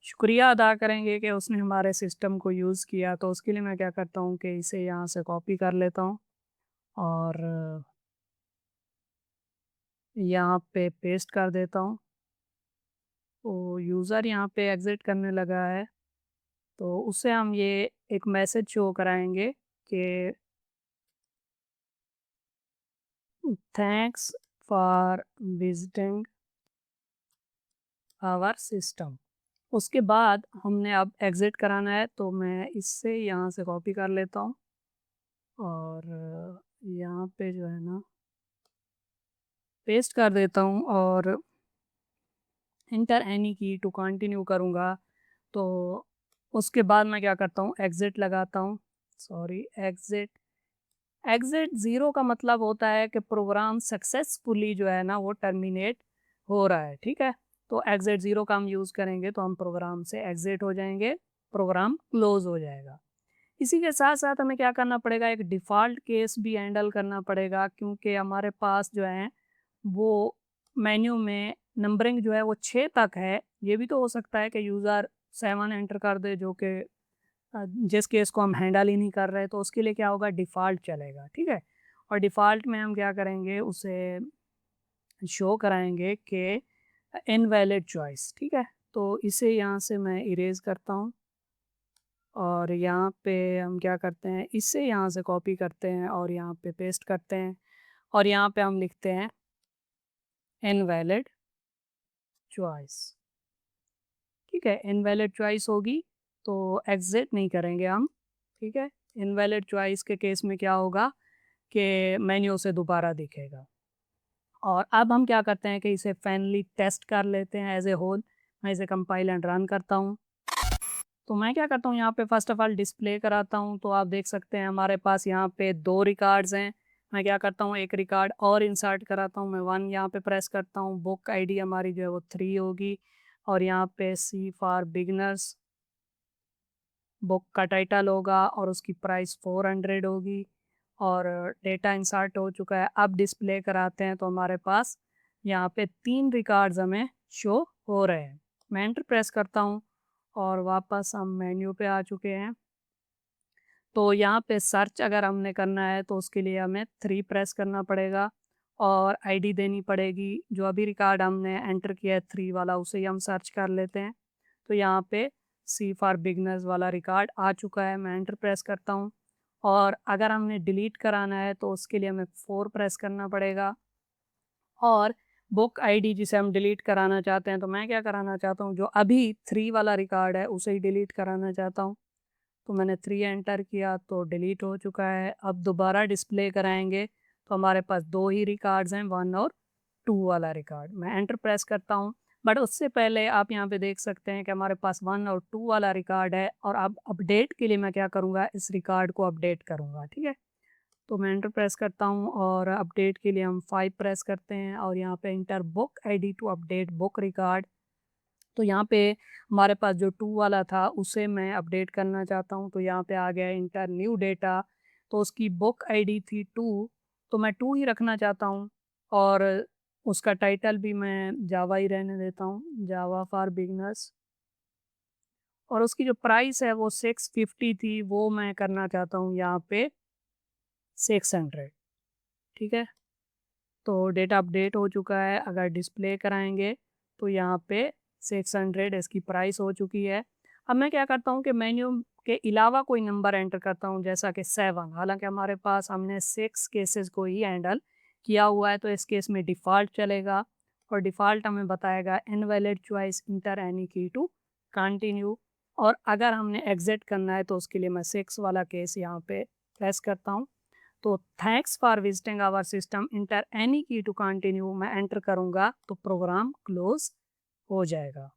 Speaker 1: शुक्रिया अदा करेंगे कि उसने हमारे सिस्टम को यूज़ किया। तो उसके लिए मैं क्या करता हूँ कि इसे यहाँ से कॉपी कर लेता हूँ और यहाँ पे पेस्ट कर देता हूँ। तो यूज़र यहाँ पे एग्ज़िट करने लगा है, तो उससे हम ये एक मैसेज शो कराएँगे कि thanks for visiting our system. उसके बाद हमने अब एग्ज़िट कराना है, तो मैं इससे यहाँ से कॉपी कर लेता हूँ और यहाँ पे जो है ना पेस्ट कर देता हूँ और enter any key to continue करूँगा। तो उसके बाद मैं क्या करता हूँ, एग्ज़िट लगाता हूँ, सॉरी एग्ज़िट। एग्ज़िट ज़ीरो का मतलब होता है कि प्रोग्राम सक्सेसफुली जो है ना वो टर्मिनेट हो रहा है, ठीक है? तो एग्ज़िट ज़ीरो का हम यूज़ करेंगे तो हम प्रोग्राम से एग्ज़िट हो जाएँगे, प्रोग्राम क्लोज़ हो जाएगा। इसी के साथ-साथ हमें क्या करना पड़ेगा, एक डिफ़ॉल्ट केस भी हैंडल करना पड़ेगा, क्योंकि हमारे पास जो है वो मेन्यू में नंबरिंग जो है वो 6 तक है। ये भी तो हो सकता है कि यूज़र 7 एंटर कर दे, जो कि जिस केस को हम हैंडल ही नहीं कर रहे, तो उसके लिए क्या होगा, डिफ़ॉल्ट चलेगा, ठीक है? और डिफ़ॉल्ट में हम क्या करेंगे, उसे शो कराएँगे कि इनवैलिड चॉइस, ठीक है? तो इसे यहाँ से मैं इरेज़ करता हूँ और यहाँ पे हम क्या करते हैं, इसे यहाँ से कॉपी करते हैं और यहाँ पे पेस्ट करते हैं और यहाँ पे हम लिखते हैं इनवैलिड चॉइस, ठीक है? इनवैलिड चॉइस होगी तो एग्ज़िट नहीं करेंगे हम, ठीक है? इनवैलिड चॉइस के केस में क्या होगा कि मेन्यू से दोबारा दिखेगा। और अब हम क्या करते हैं कि इसे फाइनली टेस्ट कर लेते हैं एज़ ए होल। मैं इसे कंपाइल एंड रन करता हूँ। तो मैं क्या करता हूँ, यहाँ पे फ़र्स्ट ऑफ़ ऑल डिस्प्ले कराता हूँ, तो आप देख सकते हैं हमारे पास यहाँ पे 2 रिकॉर्ड्स हैं। मैं क्या करता हूँ, एक रिकॉर्ड और इंसर्ट कराता हूँ, मैं 1 यहाँ पे प्रेस करता हूँ, बुक आईडी हमारी जो है वो 3 होगी और यहाँ पे सी फॉर बिगिनर्स, बुक का टाइटल होगा और उसकी प्राइस 400 होगी और डेटा इंसर्ट हो चुका है। अब डिस्प्ले कराते हैं तो हमारे पास यहाँ पे 3 रिकॉर्ड्स हमें शो हो रहे हैं। मैं एंटर प्रेस करता हूँ और वापस हम मेन्यू पे आ चुके हैं। तो यहाँ पे सर्च अगर हमने करना है तो उसके लिए हमें 3 प्रेस करना पड़ेगा और आईडी देनी पड़ेगी। जो अभी रिकॉर्ड हमने एंटर किया है 3 वाला, उसे ही हम सर्च कर लेते हैं। तो यहाँ पे सी फॉर बिगिनर्स वाला रिकॉर्ड आ चुका है, मैं एंटर प्रेस करता हूँ और अगर हमने डिलीट कराना है तो उसके लिए हमें 4 प्रेस करना पड़ेगा और बुक आईडी जिसे हम डिलीट कराना चाहते हैं, तो मैं क्या कराना चाहता हूँ, जो अभी 3 वाला रिकॉर्ड है उसे ही डिलीट कराना चाहता हूँ। तो मैंने 3 एंटर किया तो डिलीट हो चुका है। अब दोबारा डिस्प्ले कराएँगे तो हमारे पास 2 ही रिकॉर्ड्स हैं, 1 और 2 वाला रिकॉर्ड। मैं एंटर प्रेस करता हूँ, बट उससे पहले आप यहाँ पे देख सकते हैं कि हमारे पास 1 और 2 वाला रिकॉर्ड है और अब अपडेट के लिए मैं क्या करूँगा, इस रिकॉर्ड को अपडेट करूँगा, ठीक है? तो मैं एंटर प्रेस करता हूँ और अपडेट के लिए हम 5 प्रेस करते हैं और यहाँ पे enter book ID to update book record. तो यहाँ पे हमारे पास जो 2 वाला था उसे मैं अपडेट करना चाहता हूँ, तो यहाँ पे आ गया इंटर न्यू डेटा। तो उसकी बुक आईडी थी 2, तो मैं 2 ही रखना चाहता हूँ और उसका टाइटल भी मैं जावा ही रहने देता हूँ, जावा फॉर बिगिनर्स, और उसकी जो प्राइस है वो 650 थी, वो मैं करना चाहता हूँ यहाँ पे 600। ठीक है। तो डेटा अपडेट हो चुका है। अगर डिस्प्ले कराएंगे तो यहाँ पे 600 इसकी प्राइस हो चुकी है। अब मैं क्या करता हूँ कि मेन्यू के अलावा कोई नंबर एंटर करता हूँ, जैसा कि 7। हालांकि हमारे पास हमने 6 केसेस को ही हैंडल किया हुआ है, तो इस केस में डिफ़ॉल्ट चलेगा और डिफ़ॉल्ट हमें बताएगा invalid choice, inter any key to continue. और अगर हमने एग्जिट करना है तो उसके लिए मैं 6 वाला केस यहाँ पे प्रेस करता हूँ। तो thanks for visiting our system, enter any key to continue मैं एंटर करूँगा तो प्रोग्राम क्लोज हो जाएगा।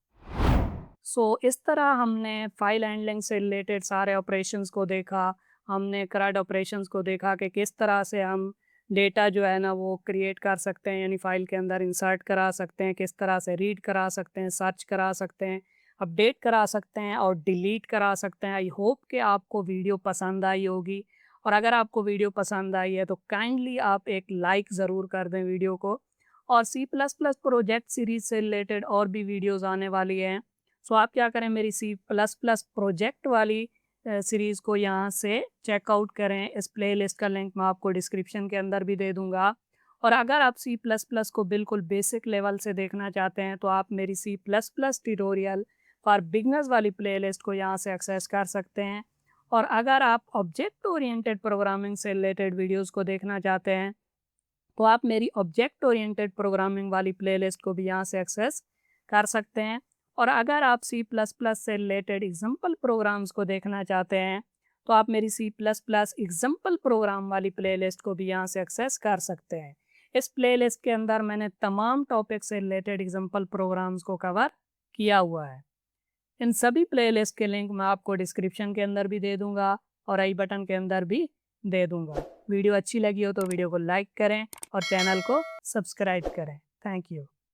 Speaker 1: इस तरह हमने फाइल हैंडलिंग से रिलेटेड सारे ऑपरेशंस को देखा। हमने CRUD ऑपरेशंस को देखा कि किस तरह से हम डेटा जो है ना वो क्रिएट कर सकते हैं, यानी फाइल के अंदर इंसर्ट करा सकते हैं, किस तरह से रीड करा सकते हैं, सर्च करा सकते हैं, अपडेट करा सकते हैं और डिलीट करा सकते हैं। आई होप कि आपको वीडियो पसंद आई होगी, और अगर आपको वीडियो पसंद आई है तो काइंडली आप एक लाइक ज़रूर कर दें वीडियो को। और C++ प्रोजेक्ट सीरीज़ से रिलेटेड और भी वीडियोज़ आने वाली हैं। आप क्या करें, मेरी C++ प्रोजेक्ट वाली सीरीज़ को यहाँ से चेकआउट करें। इस प्लेलिस्ट का लिंक मैं आपको डिस्क्रिप्शन के अंदर भी दे दूँगा। और अगर आप C++ को बिल्कुल बेसिक लेवल से देखना चाहते हैं तो आप मेरी C++ ट्यूटोरियल फॉर बिगनर्स वाली प्लेलिस्ट को यहाँ से एक्सेस कर सकते हैं। और अगर आप ऑब्जेक्ट ओरिएंटेड प्रोग्रामिंग से रिलेटेड वीडियोज़ को देखना चाहते हैं तो आप मेरी ऑब्जेक्ट ओरिएंटेड प्रोग्रामिंग वाली प्लेलिस्ट को भी यहाँ से एक्सेस कर सकते हैं। और अगर आप C++ से रिलेटेड एग्जाम्पल प्रोग्राम्स को देखना चाहते हैं तो आप मेरी C++ एग्जाम्पल प्रोग्राम वाली प्लेलिस्ट को भी यहाँ से एक्सेस कर सकते हैं। इस प्लेलिस्ट के अंदर मैंने तमाम टॉपिक से रिलेटेड एग्जाम्पल प्रोग्राम्स को कवर किया हुआ है। इन सभी प्लेलिस्ट के लिंक मैं आपको डिस्क्रिप्शन के अंदर भी दे दूंगा और आई बटन के अंदर भी दे दूंगा। वीडियो अच्छी लगी हो तो वीडियो को लाइक करें और चैनल को सब्सक्राइब करें। Thank you.